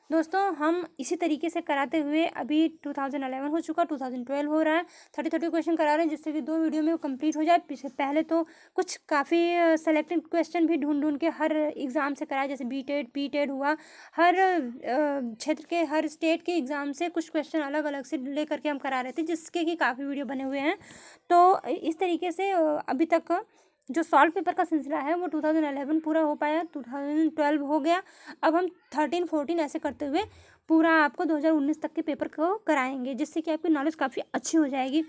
दोस्तों हम इसी तरीके से कराते हुए अभी 2011 हो चुका, 2012 हो रहा है, 30 क्वेश्चन करा रहे हैं जिससे कि 2 वीडियो में कंप्लीट हो जाए। पहले तो कुछ काफ़ी सेलेक्टेड क्वेश्चन भी ढूंढ के हर एग्ज़ाम से कराए, जैसे बीटेड पीटेड हुआ, हर क्षेत्र के हर स्टेट के एग्ज़ाम से कुछ क्वेश्चन अलग अलग से लेकर के हम करा रहे थे, जिसके कि काफ़ी वीडियो बने हुए हैं। तो इस तरीके से अभी तक जो सॉल्व पेपर का सिलसिला है वो 2011 पूरा हो पाया, 2012 हो गया। अब हम 13, 14 ऐसे करते हुए पूरा आपको 2019 तक के पेपर को कराएंगे, जिससे कि आपकी नॉलेज काफ़ी अच्छी हो जाएगी।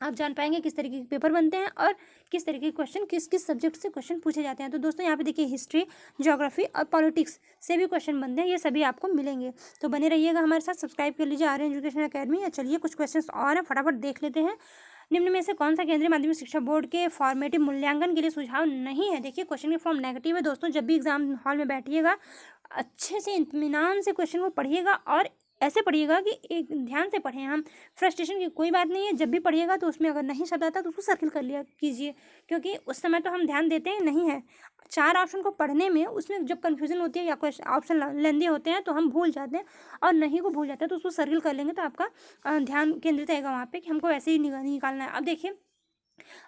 आप जान पाएंगे किस तरीके के पेपर बनते हैं और किस तरीके के क्वेश्चन किस किस सब्जेक्ट से क्वेश्चन पूछे जाते हैं। तो दोस्तों यहाँ पे देखिए हिस्ट्री, ज्योग्राफी और पॉलिटिक्स से भी क्वेश्चन बनते हैं, ये सभी आपको मिलेंगे। तो बने रहिएगा हमारे साथ, सब्सक्राइब कर लीजिए आर्यन एजुकेशन अकेडमी। या चलिए कुछ क्वेश्चन और हैं, फटाफट देख लेते हैं। निम्न में से कौन सा केंद्रीय माध्यमिक शिक्षा बोर्ड के फॉर्मेटिव मूल्यांकन के लिए सुझाव नहीं है? देखिए क्वेश्चन की फॉर्म नेगेटिव है। दोस्तों जब भी एग्जाम हॉल में बैठिएगा अच्छे से इत्मीनान से क्वेश्चन को पढ़िएगा और ऐसे पढ़िएगा कि एक ध्यान से पढ़ें। हम फ्रस्ट्रेशन की कोई बात नहीं है, जब भी पढ़िएगा तो उसमें अगर नहीं शब्द आता तो उसको सर्किल कर लिया कीजिए, क्योंकि उस समय तो हम ध्यान देते हैं नहीं है। 4 ऑप्शन को पढ़ने में उसमें जब कन्फ्यूजन होती है या क्वेश्चन ऑप्शन लेंदी होते हैं तो हम भूल जाते हैं, और नहीं को भूल जाते हैं तो उसको सर्किल कर लेंगे तो आपका ध्यान केंद्रित रहेगा वहाँ पे कि हमको ऐसे ही निकालना है। अब देखिए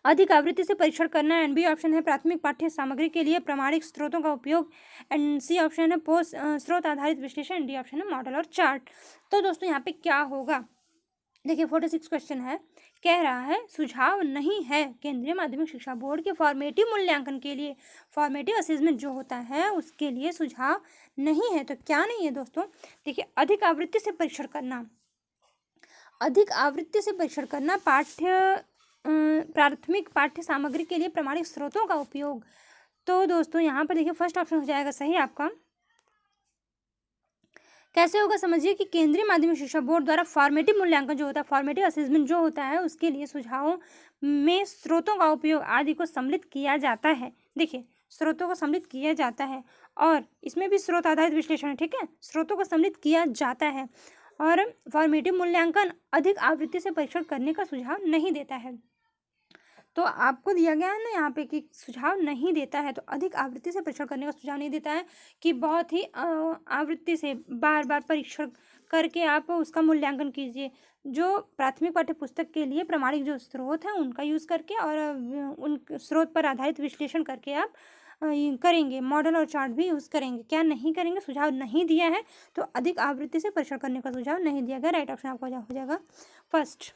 अधिक आवृत्ति से परीक्षण करना है, एनबी ऑप्शन है प्राथमिक पाठ्य सामग्री के लिए प्रामाणिक स्रोतों का उपयोग, एंड सी ऑप्शन है पोस्ट स्रोत आधारित विश्लेषण, डी ऑप्शन है मॉडल और चार्ट। तो दोस्तों यहाँ पे क्या होगा, देखिए 46 क्वेश्चन है, कह रहा है सुझाव नहीं है केंद्रीय माध्यमिक शिक्षा बोर्ड के फॉर्मेटिव मूल्यांकन के लिए, फॉर्मेटिव असेसमेंट जो होता है उसके लिए सुझाव नहीं है। तो क्या नहीं है दोस्तों, देखिए अधिक आवृत्ति से परीक्षण करना, अधिक आवृत्ति से परीक्षण करना, प्राथमिक पाठ्य सामग्री के लिए प्रमाणिक स्रोतों का उपयोग। तो दोस्तों यहाँ पर देखिए फर्स्ट ऑप्शन हो जाएगा सही आपका। कैसे होगा समझिए कि केंद्रीय माध्यमिक शिक्षा बोर्ड द्वारा फॉर्मेटिव मूल्यांकन जो होता है, फॉर्मेटिव असेसमेंट जो होता है उसके लिए सुझावों में स्रोतों का उपयोग आदि को सम्मिलित किया जाता है। देखिए स्रोतों को सम्मिलित किया जाता है और इसमें भी स्रोत आधारित विश्लेषण है, ठीक है, स्रोतों को सम्मिलित किया जाता है। और फॉर्मेटिव मूल्यांकन अधिक आवृत्ति से परीक्षण करने का सुझाव नहीं देता है। तो आपको दिया गया है ना यहाँ पे कि सुझाव नहीं देता है, तो अधिक आवृत्ति से परीक्षण करने का सुझाव नहीं देता है कि बहुत ही आवृत्ति से बार बार परीक्षण करके आप उसका मूल्यांकन कीजिए। जो प्राथमिक पाठ्य पुस्तक के लिए प्रमाणिक जो स्रोत हैं उनका यूज़ करके और उन स्रोत पर आधारित विश्लेषण करके आप करेंगे, मॉडल और चार्ट भी यूज़ करेंगे। क्या नहीं करेंगे, सुझाव नहीं दिया है, तो अधिक आवृत्ति से परीक्षण करने का सुझाव नहीं दिया गया। राइट ऑप्शन आपका हो जाएगा फर्स्ट।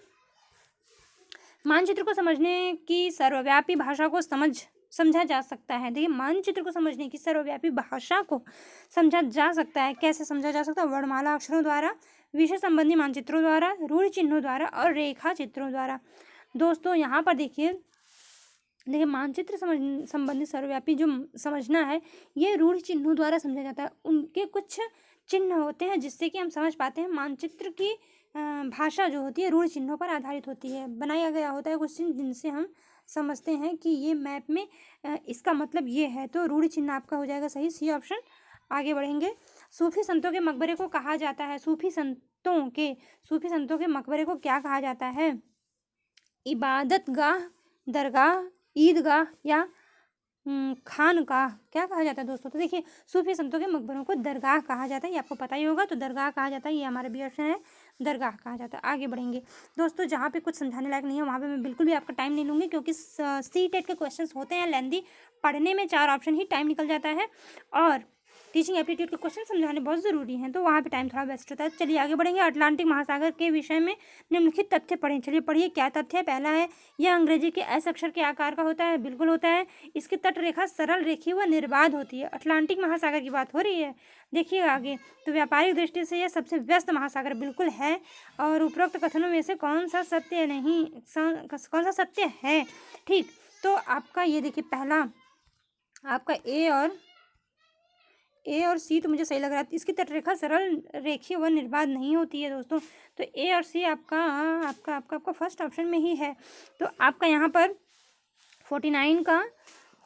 मानचित्र को समझने की सर्वव्यापी भाषा को समझा जा सकता है। देखिए मानचित्र को समझने की सर्वव्यापी भाषा को समझा जा सकता है। कैसे समझा जा सकता है? वर्णमाला अक्षरों द्वारा, विषय संबंधी मानचित्रों द्वारा, रूढ़ चिन्हों द्वारा और रेखा चित्रों द्वारा। दोस्तों यहाँ पर देखिए मानचित्र संबंधी सर्वव्यापी जो समझना है ये रूढ़ चिन्हों द्वारा समझा जाता है। उनके कुछ चिन्ह होते हैं जिससे कि हम समझ पाते हैं। मानचित्र की भाषा जो होती है रूढ़ चिन्हों पर आधारित होती है, बनाया गया होता है कुछ चिन्ह जिनसे हम समझते हैं कि ये मैप में इसका मतलब ये है। तो रूढ़ चिन्ह आपका हो जाएगा सही, सी ऑप्शन। आगे बढ़ेंगे। सूफी संतों के मकबरे को कहा जाता है, सूफी संतों के मकबरे को क्या कहा जाता है? इबादत गाह, दरगाह, ईदगाह या खानगाह, क्या कहा जाता है दोस्तों? तो देखिए सूफी संतों के मकबरों को दरगाह कहा जाता है, ये आपको पता ही होगा। तो दरगाह कहा जाता है, ये हमारा बी ऑप्शन है, दरगाह कहा जाता है। आगे बढ़ेंगे दोस्तों, जहाँ पे कुछ समझाने लायक नहीं है वहाँ पे मैं बिल्कुल भी आपका टाइम नहीं लूँगी, क्योंकि सी टेट के क्वेश्चंस होते हैं लेंदी, पढ़ने में 4 ऑप्शन ही टाइम निकल जाता है और टीचिंग एप्टीट्यूड के क्वेश्चन समझाने बहुत ज़रूरी हैं, तो वहाँ पे टाइम थोड़ा वेस्ट होता है। चलिए आगे बढ़ेंगे। अटलांटिक महासागर के विषय में निम्नलिखित तथ्य पढ़ें। चलिए पढ़िए क्या तथ्य है। पहला है यह अंग्रेजी के एस अक्षर के आकार का होता है, बिल्कुल होता है। इसकी तट रेखा सरल रेखीय व निर्बाध होती है। अटलांटिक महासागर की बात हो रही है, देखिए आगे। तो व्यापारिक दृष्टि से यह सबसे व्यस्त महासागर बिल्कुल है। और उपरोक्त कथनों में से कौन सा सत्य है? ठीक, तो आपका ये देखिए पहला आपका ए और सी तो मुझे सही लग रहा है। इसकी तटरेखा सरल, रेखीय व निर्बाध नहीं होती है दोस्तों। तो ए और सी आपका फर्स्ट ऑप्शन में ही है। तो आपका यहाँ पर 49 का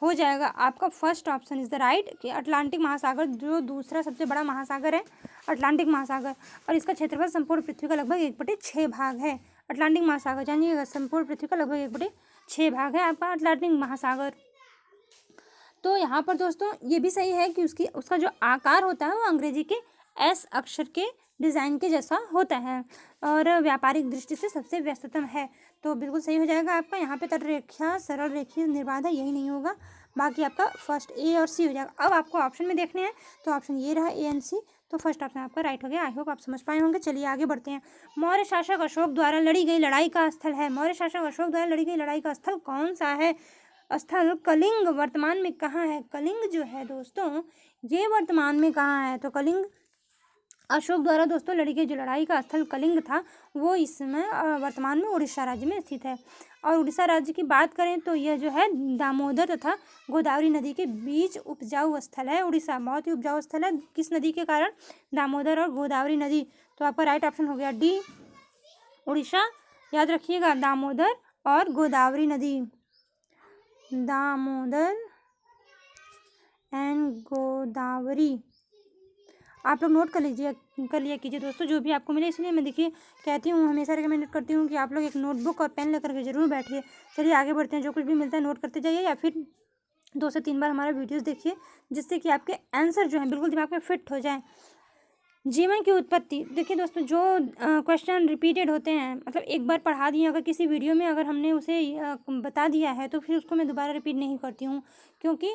हो जाएगा। आपका first option is the right कि अटलांटिक महासागर जो दूसरा सबसे बड़ा महासागर है, अटलांटिक महासागर, और इसका क्षेत्रफल संपूर्ण पृथ्वी का लगभग 1/6 भाग है। अटलांटिक महासागर जानिएगा, संपूर्ण पृथ्वी का लगभग 1/6 भाग है आपका अटलांटिक महासागर। तो यहाँ पर दोस्तों ये भी सही है कि उसका जो आकार होता है वो अंग्रेजी के एस अक्षर के डिज़ाइन के जैसा होता है और व्यापारिक दृष्टि से सबसे व्यस्ततम है। तो बिल्कुल सही हो जाएगा आपका। यहाँ पे तटरेखा सरल, रेखीय, निर्बाध है, यही नहीं होगा। बाकी आपका फर्स्ट ए और सी हो जाएगा। अब आपको ऑप्शन में देखने हैं तो ऑप्शन ये रहा ए एंड सी। तो फर्स्ट ऑप्शन आपका राइट हो गया। आई होप आप समझ पाए होंगे। चलिए आगे बढ़ते हैं। मौर्य शासक अशोक द्वारा लड़ी गई लड़ाई का स्थल है। मौर्य शासक अशोक द्वारा लड़ी गई लड़ाई का स्थल कौन सा है? स्थल कलिंग वर्तमान में कहाँ है? कलिंग जो है दोस्तों ये वर्तमान में कहाँ है? तो कलिंग अशोक द्वारा दोस्तों लड़ी गई जो लड़ाई का स्थल कलिंग था वो इस समय वर्तमान में उड़ीसा राज्य में स्थित है। और उड़ीसा राज्य की बात करें तो यह जो है दामोदर तथा गोदावरी नदी के बीच उपजाऊ स्थल है। उड़ीसा बहुत ही उपजाऊ स्थल है। किस नदी के कारण? दामोदर और गोदावरी नदी। तो आपका राइट ऑप्शन हो गया डी, उड़ीसा। याद रखिएगा, दामोदर और गोदावरी नदी, दामोदर एंड गोदावरी। आप लोग नोट कर लिया कीजिए दोस्तों जो भी आपको मिले। इसलिए मैं देखिए कहती हूँ, हमेशा रिकमेंड करती हूँ कि आप लोग एक नोटबुक और पेन लेकर के जरूर बैठिए। चलिए आगे बढ़ते हैं। जो कुछ भी मिलता है नोट करते जाइए या फिर 2 से 3 बार हमारा वीडियोस देखिए जिससे कि आपके आंसर जो है बिल्कुल दिमाग में फिट हो जाए। जीवन की उत्पत्ति, देखिए दोस्तों जो क्वेश्चन रिपीटेड होते हैं, मतलब एक बार पढ़ा दिए अगर किसी वीडियो में, अगर हमने उसे बता दिया है तो फिर उसको मैं दोबारा रिपीट नहीं करती हूँ, क्योंकि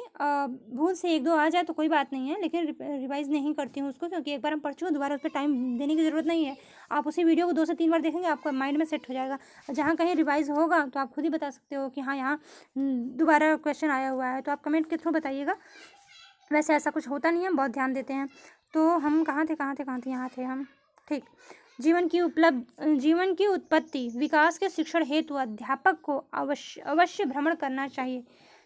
भूल से 1-2 आ जाए तो कोई बात नहीं है, लेकिन रिवाइज नहीं करती हूँ उसको, क्योंकि एक बार हम पढ़ चुके दोबारा उस पर टाइम देने की ज़रूरत नहीं है। आप उसी वीडियो को 2 से 3 बार देखेंगे, आपका माइंड में सेट हो जाएगा। जहाँ कहीं रिवाइज होगा तो आप खुद ही बता सकते हो कि हाँ यहाँ दोबारा क्वेश्चन आया हुआ है, तो आप कमेंट के थ्रू बताइएगा। वैसे ऐसा कुछ होता नहीं है, बहुत ध्यान देते हैं। तो हम कहाँ थे यहाँ थे हम, ठीक। जीवन की उत्पत्ति विकास के शिक्षण हेतु अध्यापक को अवश्य भ्रमण करना चाहिए।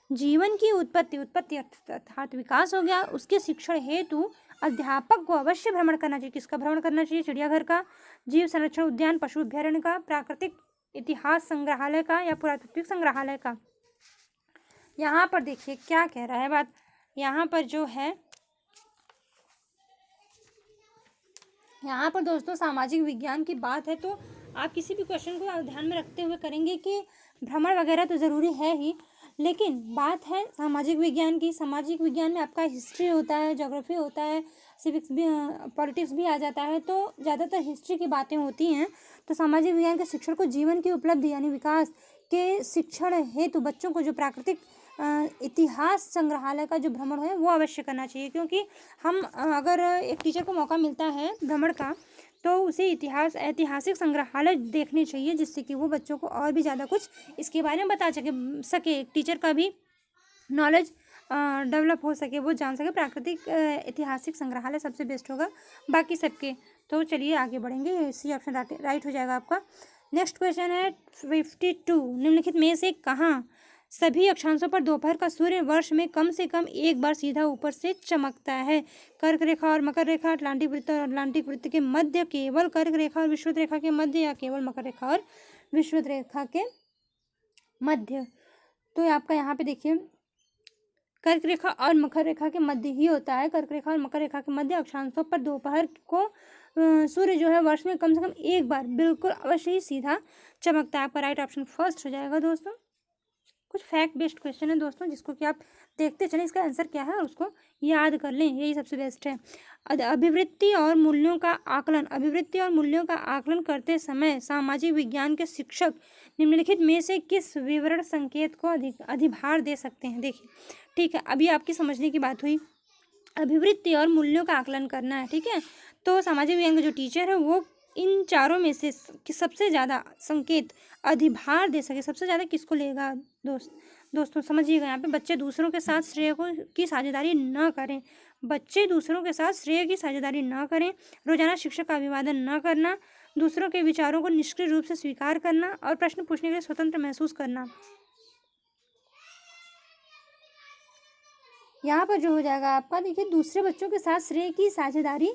जीवन की उत्पत्ति अर्थात विकास हो गया, उसके शिक्षण हेतु अध्यापक को अवश्य भ्रमण करना चाहिए। किसका भ्रमण करना चाहिए? चिड़ियाघर का, जीव संरक्षण उद्यान, पशु अभ्यारण्य का, प्राकृतिक इतिहास संग्रहालय का या पुरातात्विक संग्रहालय का। यहाँ पर देखिए क्या कह रहा है बात। यहाँ पर जो है, यहाँ पर दोस्तों सामाजिक विज्ञान की बात है, तो आप किसी भी क्वेश्चन को ध्यान में रखते हुए करेंगे कि भ्रमण वगैरह तो ज़रूरी है ही, लेकिन बात है सामाजिक विज्ञान की। सामाजिक विज्ञान में आपका हिस्ट्री होता है, ज्योग्राफी होता है, सिविक्स भी, पॉलिटिक्स भी आ जाता है, तो ज़्यादातर हिस्ट्री की बातें होती हैं। तो सामाजिक विज्ञान के शिक्षण को जीवन की उपलब्धि यानी विकास के शिक्षण हेतु बच्चों को जो प्राकृतिक इतिहास संग्रहालय का जो भ्रमण है वो अवश्य करना चाहिए, क्योंकि हम अगर एक टीचर को मौका मिलता है भ्रमण का तो उसे ऐतिहासिक संग्रहालय देखने चाहिए, जिससे कि वो बच्चों को और भी ज़्यादा कुछ इसके बारे में बता सके। टीचर का भी नॉलेज डेवलप हो सके, वो जान सके। प्राकृतिक ऐतिहासिक संग्रहालय सबसे बेस्ट होगा बाकी सबके। तो चलिए आगे बढ़ेंगे। सी ऑप्शन राइट हो जाएगा आपका। नेक्स्ट क्वेश्चन है 52। निम्नलिखित में से कहाँ सभी अक्षांशों पर दोपहर का सूर्य वर्ष में कम से कम एक बार सीधा ऊपर से चमकता है? कर्क रेखा और मकर रेखा, अटलांटिक वृत्त और अटलांटिक वृत्त के मध्य, केवल कर्क रेखा और विषुवत रेखा के मध्य, या केवल मकर रेखा और विषुवत रेखा के मध्य? तो आपका यहाँ पे देखिए कर्क रेखा और मकर रेखा के मध्य ही होता है। कर्क रेखा और मकर रेखा के मध्य अक्षांशों पर दोपहर को सूर्य जो है वर्ष में कम से कम एक बार बिल्कुल अवश्य ही सीधा चमकता है। आपका राइट ऑप्शन फर्स्ट हो जाएगा दोस्तों। कुछ फैक्ट बेस्ड क्वेश्चन है दोस्तों, जिसको कि आप देखते चलें इसका आंसर क्या है और उसको याद कर लें, यही सबसे बेस्ट है। अभिवृत्ति और मूल्यों का आकलन करते समय सामाजिक विज्ञान के शिक्षक निम्नलिखित में से किस विवरण संकेत को अधिभार दे सकते हैं? देखिए ठीक है, अभी आपकी समझने की बात हुई, अभिवृत्ति और मूल्यों का आकलन करना है, ठीक है। तो सामाजिक विज्ञान के जो टीचर है वो इन चारों में से सबसे ज़्यादा संकेत अधिभार दे सके, सबसे ज़्यादा किसको लेगा दोस्तों समझिएगा। यहाँ पे बच्चे दूसरों के साथ श्रेय की साझेदारी न करें, बच्चे दूसरों के साथ श्रेय की साझेदारी न करें, रोजाना शिक्षक का अभिवादन न करना, दूसरों के विचारों को निष्क्रिय रूप से स्वीकार करना और प्रश्न पूछने के लिए स्वतंत्र महसूस करना। यहाँ पर जो हो जाएगा आपका, देखिए, दूसरे बच्चों के साथ श्रेय की साझेदारी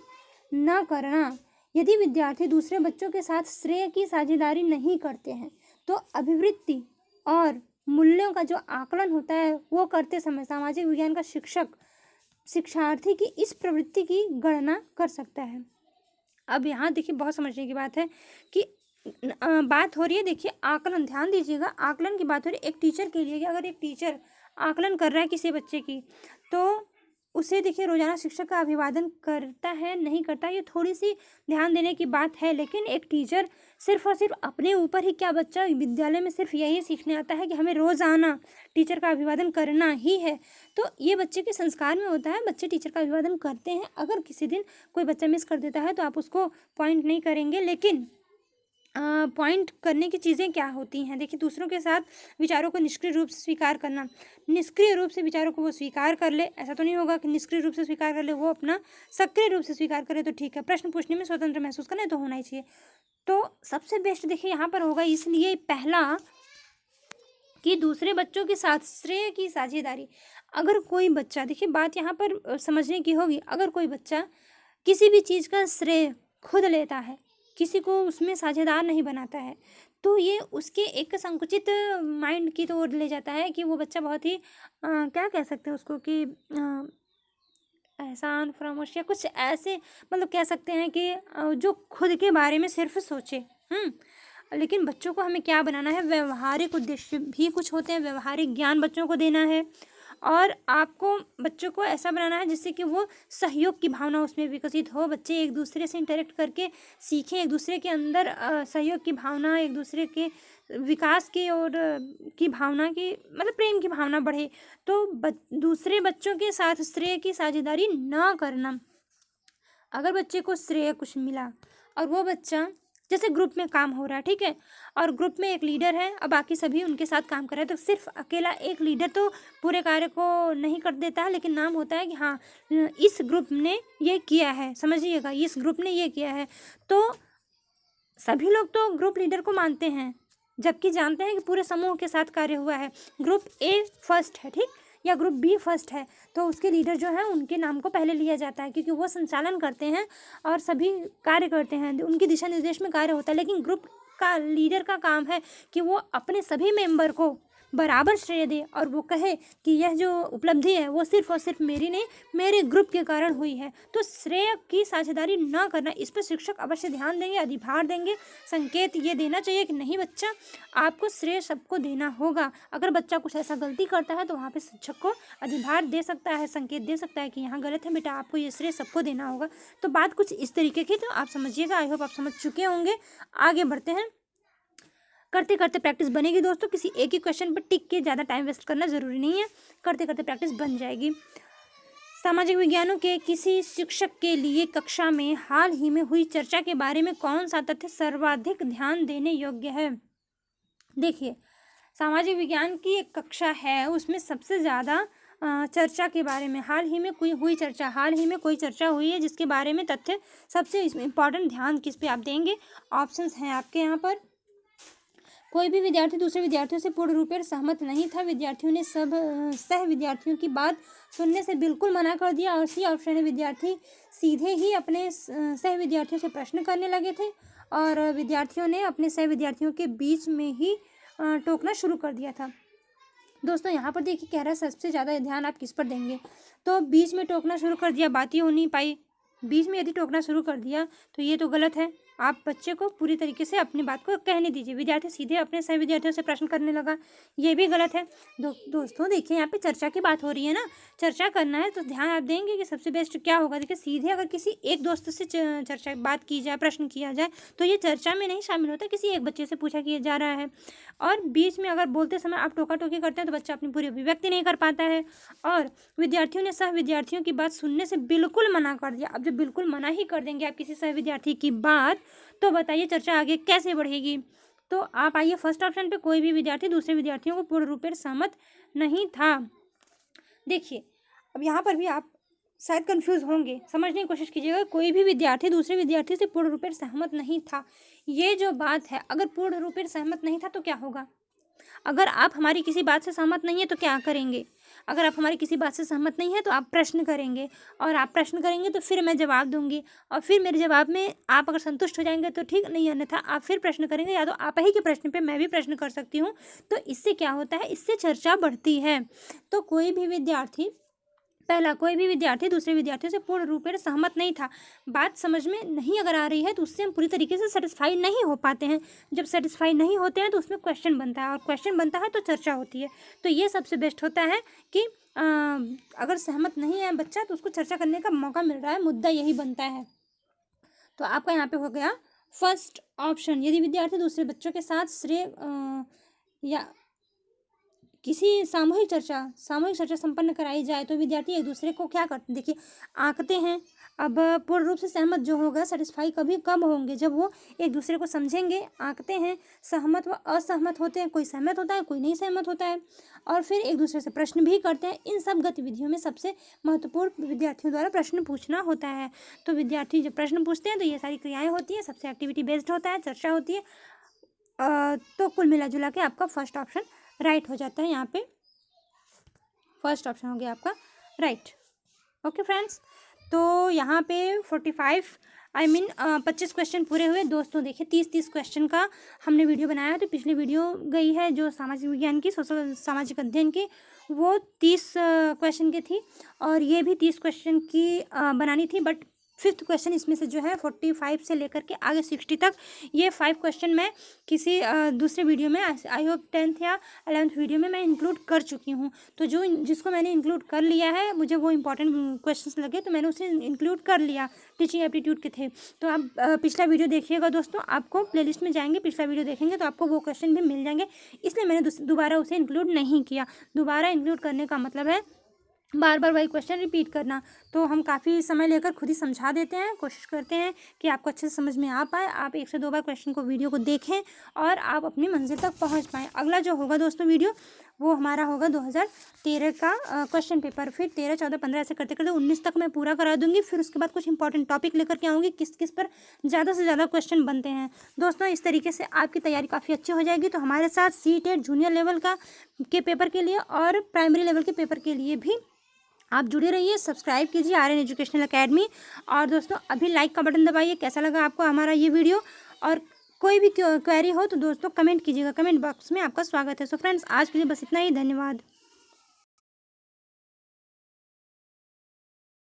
न करना। यदि विद्यार्थी दूसरे बच्चों के साथ श्रेय की साझेदारी नहीं करते हैं तो अभिवृत्ति और मूल्यों का जो आकलन होता है वो करते समय सामाजिक विज्ञान का शिक्षक शिक्षार्थी की इस प्रवृत्ति की गणना कर सकता है। अब यहाँ देखिए, बहुत समझने की बात है कि बात हो रही है, देखिए, आकलन, ध्यान दीजिएगा, आकलन की बात हो रही है एक टीचर के लिए कि अगर एक टीचर आकलन कर रहा है किसी बच्चे की, तो उसे देखिए रोजाना शिक्षक का अभिवादन करता है नहीं करता, ये थोड़ी सी ध्यान देने की बात है। लेकिन एक टीचर सिर्फ और सिर्फ अपने ऊपर ही क्या, बच्चा विद्यालय में सिर्फ यही सीखने आता है कि हमें रोज़ाना टीचर का अभिवादन करना ही है, तो ये बच्चे के संस्कार में होता है, बच्चे टीचर का अभिवादन करते हैं। अगर किसी दिन कोई बच्चा मिस कर देता है तो आप उसको पॉइंट नहीं करेंगे, लेकिन पॉइंट करने की चीज़ें क्या होती हैं, देखिए, दूसरों के साथ विचारों को निष्क्रिय रूप से स्वीकार करना। निष्क्रिय रूप से विचारों को वो स्वीकार कर ले, ऐसा तो नहीं होगा कि निष्क्रिय रूप से स्वीकार कर ले, वो अपना सक्रिय रूप से स्वीकार करे तो ठीक है। प्रश्न पूछने में स्वतंत्र महसूस करना तो होना ही चाहिए। तो सबसे बेस्ट देखिए यहाँ पर होगा इसलिए पहला कि दूसरे बच्चों के साथ श्रेय की साझेदारी। अगर कोई बच्चा, देखिए बात यहाँ पर समझने की होगी, अगर कोई बच्चा किसी भी चीज़ का श्रेय खुद लेता है, किसी को उसमें साझेदार नहीं बनाता है, तो ये उसके एक संकुचित माइंड की तो ओर ले जाता है कि वो बच्चा बहुत ही क्या कह सकते हैं उसको कि एहसान फरामोश या कुछ ऐसे, मतलब कह सकते हैं कि जो खुद के बारे में सिर्फ सोचे। लेकिन बच्चों को हमें क्या बनाना है, व्यवहारिक उद्देश्य भी कुछ होते हैं, व्यवहारिक ज्ञान बच्चों को देना है और आपको बच्चों को ऐसा बनाना है जिससे कि वो सहयोग की भावना उसमें विकसित हो, बच्चे एक दूसरे से इंटरेक्ट करके सीखें, एक दूसरे के अंदर सहयोग की भावना, एक दूसरे के विकास की और की भावना की, मतलब प्रेम की भावना बढ़े। तो दूसरे बच्चों के साथ श्रेय की साझेदारी ना करना। अगर बच्चे को श्रेय कुछ मिला और वो बच्चा, जैसे ग्रुप में काम हो रहा है, ठीक है, और ग्रुप में एक लीडर है और बाकी सभी उनके साथ काम कर रहे हैं, तो सिर्फ अकेला एक लीडर तो पूरे कार्य को नहीं कर देता है, लेकिन नाम होता है कि हाँ इस ग्रुप ने ये किया है, समझिएगा, इस ग्रुप ने ये किया है। तो सभी लोग तो ग्रुप लीडर को मानते हैं, जबकि जानते हैं कि पूरे समूह के साथ कार्य हुआ है। ग्रुप ए फर्स्ट है, ठीक, या ग्रुप बी फर्स्ट है, तो उसके लीडर जो है उनके नाम को पहले लिया जाता है, क्योंकि वो संचालन करते हैं और सभी कार्य करते हैं, उनके दिशा निर्देश में कार्य होता है। लेकिन ग्रुप का लीडर का काम है कि वो अपने सभी मेंबर को बराबर श्रेय दे और वो कहे कि यह जो उपलब्धि है वो सिर्फ और सिर्फ मेरी नहीं, मेरे ग्रुप के कारण हुई है। तो श्रेय की साझेदारी ना करना, इस पर शिक्षक अवश्य ध्यान देंगे, अधिभार देंगे, संकेत ये देना चाहिए कि नहीं बच्चा, आपको श्रेय सबको देना होगा। अगर बच्चा कुछ ऐसा गलती करता है तो वहाँ पे शिक्षक को अधिभार दे सकता है, संकेत दे सकता है कि यहाँ गलत है बेटा, आपको ये श्रेय सबको देना होगा। तो बात कुछ इस तरीके की, तो आप समझिएगा, आई होप आप समझ चुके होंगे। आगे बढ़ते हैं, करते करते प्रैक्टिस बनेगी दोस्तों, किसी एक ही क्वेश्चन पर टिक के ज़्यादा टाइम वेस्ट करना ज़रूरी नहीं है, करते करते प्रैक्टिस बन जाएगी। सामाजिक विज्ञानों के किसी शिक्षक के लिए कक्षा में हाल ही में हुई चर्चा के बारे में कौन सा तथ्य सर्वाधिक ध्यान देने योग्य है। देखिए, सामाजिक विज्ञान की एक कक्षा है, उसमें सबसे ज़्यादा चर्चा के बारे में, हाल ही में कोई चर्चा हुई है जिसके बारे में तथ्य सबसे इम्पॉर्टेंट, ध्यान किस पे आप देंगे। ऑप्शंस हैं आपके यहाँ पर। कोई भी विद्यार्थी दूसरे विद्यार्थियों से पूर्ण रूप से सहमत नहीं था, विद्यार्थियों ने सब सह विद्यार्थियों की बात सुनने से बिल्कुल मना कर दिया और सी ऑप्शन है, विद्यार्थी सीधे ही अपने सह विद्यार्थियों से प्रश्न करने लगे थे और विद्यार्थियों ने अपने सह विद्यार्थियों के बीच में ही टोकना शुरू कर दिया था। दोस्तों यहाँ पर देखिए कह रहा है सबसे ज़्यादा ध्यान आप किस पर देंगे, तो बीच में टोकना शुरू कर दिया, बात ही हो नहीं पाई। बीच में यदि टोकना शुरू कर दिया तो ये तो गलत है, आप बच्चे को पूरी तरीके से अपनी बात को कहने दीजिए। विद्यार्थी सीधे अपने सही विद्यार्थियों से प्रश्न करने लगा, ये भी गलत है। दोस्तों देखिए यहाँ पे चर्चा की बात हो रही है ना, चर्चा करना है तो ध्यान आप देंगे कि सबसे बेस्ट क्या होगा। देखिए सीधे अगर किसी एक दोस्त से चर्चा बात की जाए, प्रश्न किया जाए, तो ये चर्चा में नहीं शामिल होता, किसी एक बच्चे से पूछा किया जा रहा है। और बीच में अगर बोलते समय आप टोका टोकी करते हैं तो बच्चा अपनी पूरी अभिव्यक्ति नहीं कर पाता है। और विद्यार्थियों ने सह विद्यार्थियों की बात सुनने से बिल्कुल मना कर दिया। अब जब बिल्कुल मना ही कर देंगे आप किसी सह विद्यार्थी की बात, तो बताइए चर्चा आगे कैसे बढ़ेगी। तो आप आइए फर्स्ट ऑप्शन पे, कोई भी विद्यार्थी दूसरे विद्यार्थियों को पूर्ण रूप से सहमत नहीं था। देखिए अब यहाँ पर भी आप शायद कंफ्यूज होंगे, समझने की कोशिश कीजिएगा। कोई भी विद्यार्थी दूसरे विद्यार्थी से पूर्ण रूप से सहमत नहीं था, ये जो बात है, अगर पूर्ण रूप से सहमत नहीं था तो क्या होगा। अगर आप हमारी किसी बात से सहमत नहीं है तो क्या करेंगे, अगर आप हमारी किसी बात से सहमत नहीं है तो आप प्रश्न करेंगे, और आप प्रश्न करेंगे तो फिर मैं जवाब दूंगी, और फिर मेरे जवाब में आप अगर संतुष्ट हो जाएंगे तो ठीक, नहीं अन्यथा आप फिर प्रश्न करेंगे, या तो आप ही के प्रश्न पे मैं भी प्रश्न कर सकती हूँ। तो इससे क्या होता है, इससे चर्चा बढ़ती है। तो कोई भी विद्यार्थी दूसरे विद्यार्थियों से पूर्ण रूप से सहमत नहीं था। बात समझ में नहीं अगर आ रही है तो उससे हम पूरी तरीके से सेटिस्फाई नहीं हो पाते हैं। जब सेटिस्फाई नहीं होते हैं तो उसमें क्वेश्चन बनता है, और क्वेश्चन बनता है तो चर्चा होती है। तो ये सबसे बेस्ट होता है कि अगर सहमत नहीं है बच्चा तो उसको चर्चा करने का मौका मिल रहा है, मुद्दा यही बनता है। तो आपका यहाँ पे हो गया फर्स्ट ऑप्शन। यदि विद्यार्थी दूसरे बच्चों के साथ श्रेय या किसी सामूहिक चर्चा संपन्न कराई जाए तो विद्यार्थी एक दूसरे को क्या करते, देखिए आंकते हैं। अब पूर्ण रूप से सहमत जो होगा, सेटिस्फाई कभी कब होंगे, जब वो एक दूसरे को समझेंगे, आंकते हैं। सहमत व असहमत होते हैं, कोई सहमत होता है, कोई नहीं सहमत होता है, और फिर एक दूसरे से प्रश्न भी करते हैं। इन सब गतिविधियों में सबसे महत्वपूर्ण विद्यार्थियों द्वारा प्रश्न पूछना होता है। तो विद्यार्थी जब प्रश्न पूछते हैं तो ये सारी क्रियाएं होती है, सबसे एक्टिविटी बेस्ड होता है, चर्चा होती है। तो कुल मिला जुला के आपका फर्स्ट ऑप्शन राइट हो जाता है। यहाँ पे फर्स्ट ऑप्शन हो गया आपका राइट। ओके फ्रेंड्स, तो यहाँ पे 25 क्वेश्चन पूरे हुए दोस्तों। देखिए 30 क्वेश्चन का हमने वीडियो बनाया है। तो पिछली वीडियो गई है जो सामाजिक विज्ञान की, सोशल सामाजिक अध्ययन की, वो 30 क्वेश्चन की थी, और ये भी 30 क्वेश्चन की बनानी थी। बट 5th क्वेश्चन इसमें से जो है 45 से लेकर के आगे 60 तक, ये 5 क्वेश्चन मैं किसी दूसरे वीडियो में, आई होप 10th या 11th वीडियो में मैं इंक्लूड कर चुकी हूँ। तो जिसको मैंने इंक्लूड कर लिया है, मुझे वो इंपॉर्टेंट क्वेश्चंस लगे तो मैंने उसे इंक्लूड कर लिया, टीचिंग एप्टीट्यूड के थे। तो आप पिछला वीडियो देखिएगा दोस्तों, आपको प्लेलिस्ट में जाएंगे, पिछला वीडियो देखेंगे तो आपको वो क्वेश्चन भी मिल जाएंगे। इसलिए मैंने दोबारा उसे इंक्लूड नहीं किया। दोबारा इंक्लूड करने का मतलब है बार बार वही क्वेश्चन रिपीट करना। तो हम काफ़ी समय लेकर खुद ही समझा देते हैं, कोशिश करते हैं कि आपको अच्छे से समझ में आ पाए। आप 1 से 2 बार क्वेश्चन को, वीडियो को देखें और आप अपनी मंजिल तक पहुंच पाएँ। अगला जो होगा दोस्तों वीडियो, वो हमारा होगा 2013 का क्वेश्चन पेपर। फिर 13, 14, 15 ऐसे करते करते 19 तक मैं पूरा करा दूंगी। फिर उसके बाद कुछ इंपॉर्टेंट टॉपिक लेकर के आऊँगी, किस किस पर ज़्यादा से ज़्यादा क्वेश्चन बनते हैं। दोस्तों इस तरीके से आपकी तैयारी काफ़ी अच्छी हो जाएगी। तो हमारे साथ CTET जूनियर लेवल के पेपर के लिए और प्राइमरी लेवल के पेपर के लिए भी आप जुड़े रहिए। सब्सक्राइब कीजिए आर्यन एजुकेशनल अकेडमी। और दोस्तों अभी लाइक का बटन दबाइए। कैसा लगा आपको हमारा ये वीडियो, और कोई भी क्वेरी हो तो दोस्तों कमेंट कीजिएगा, कमेंट बॉक्स में आपका स्वागत है। सो फ्रेंड्स आज के लिए बस इतना ही, धन्यवाद।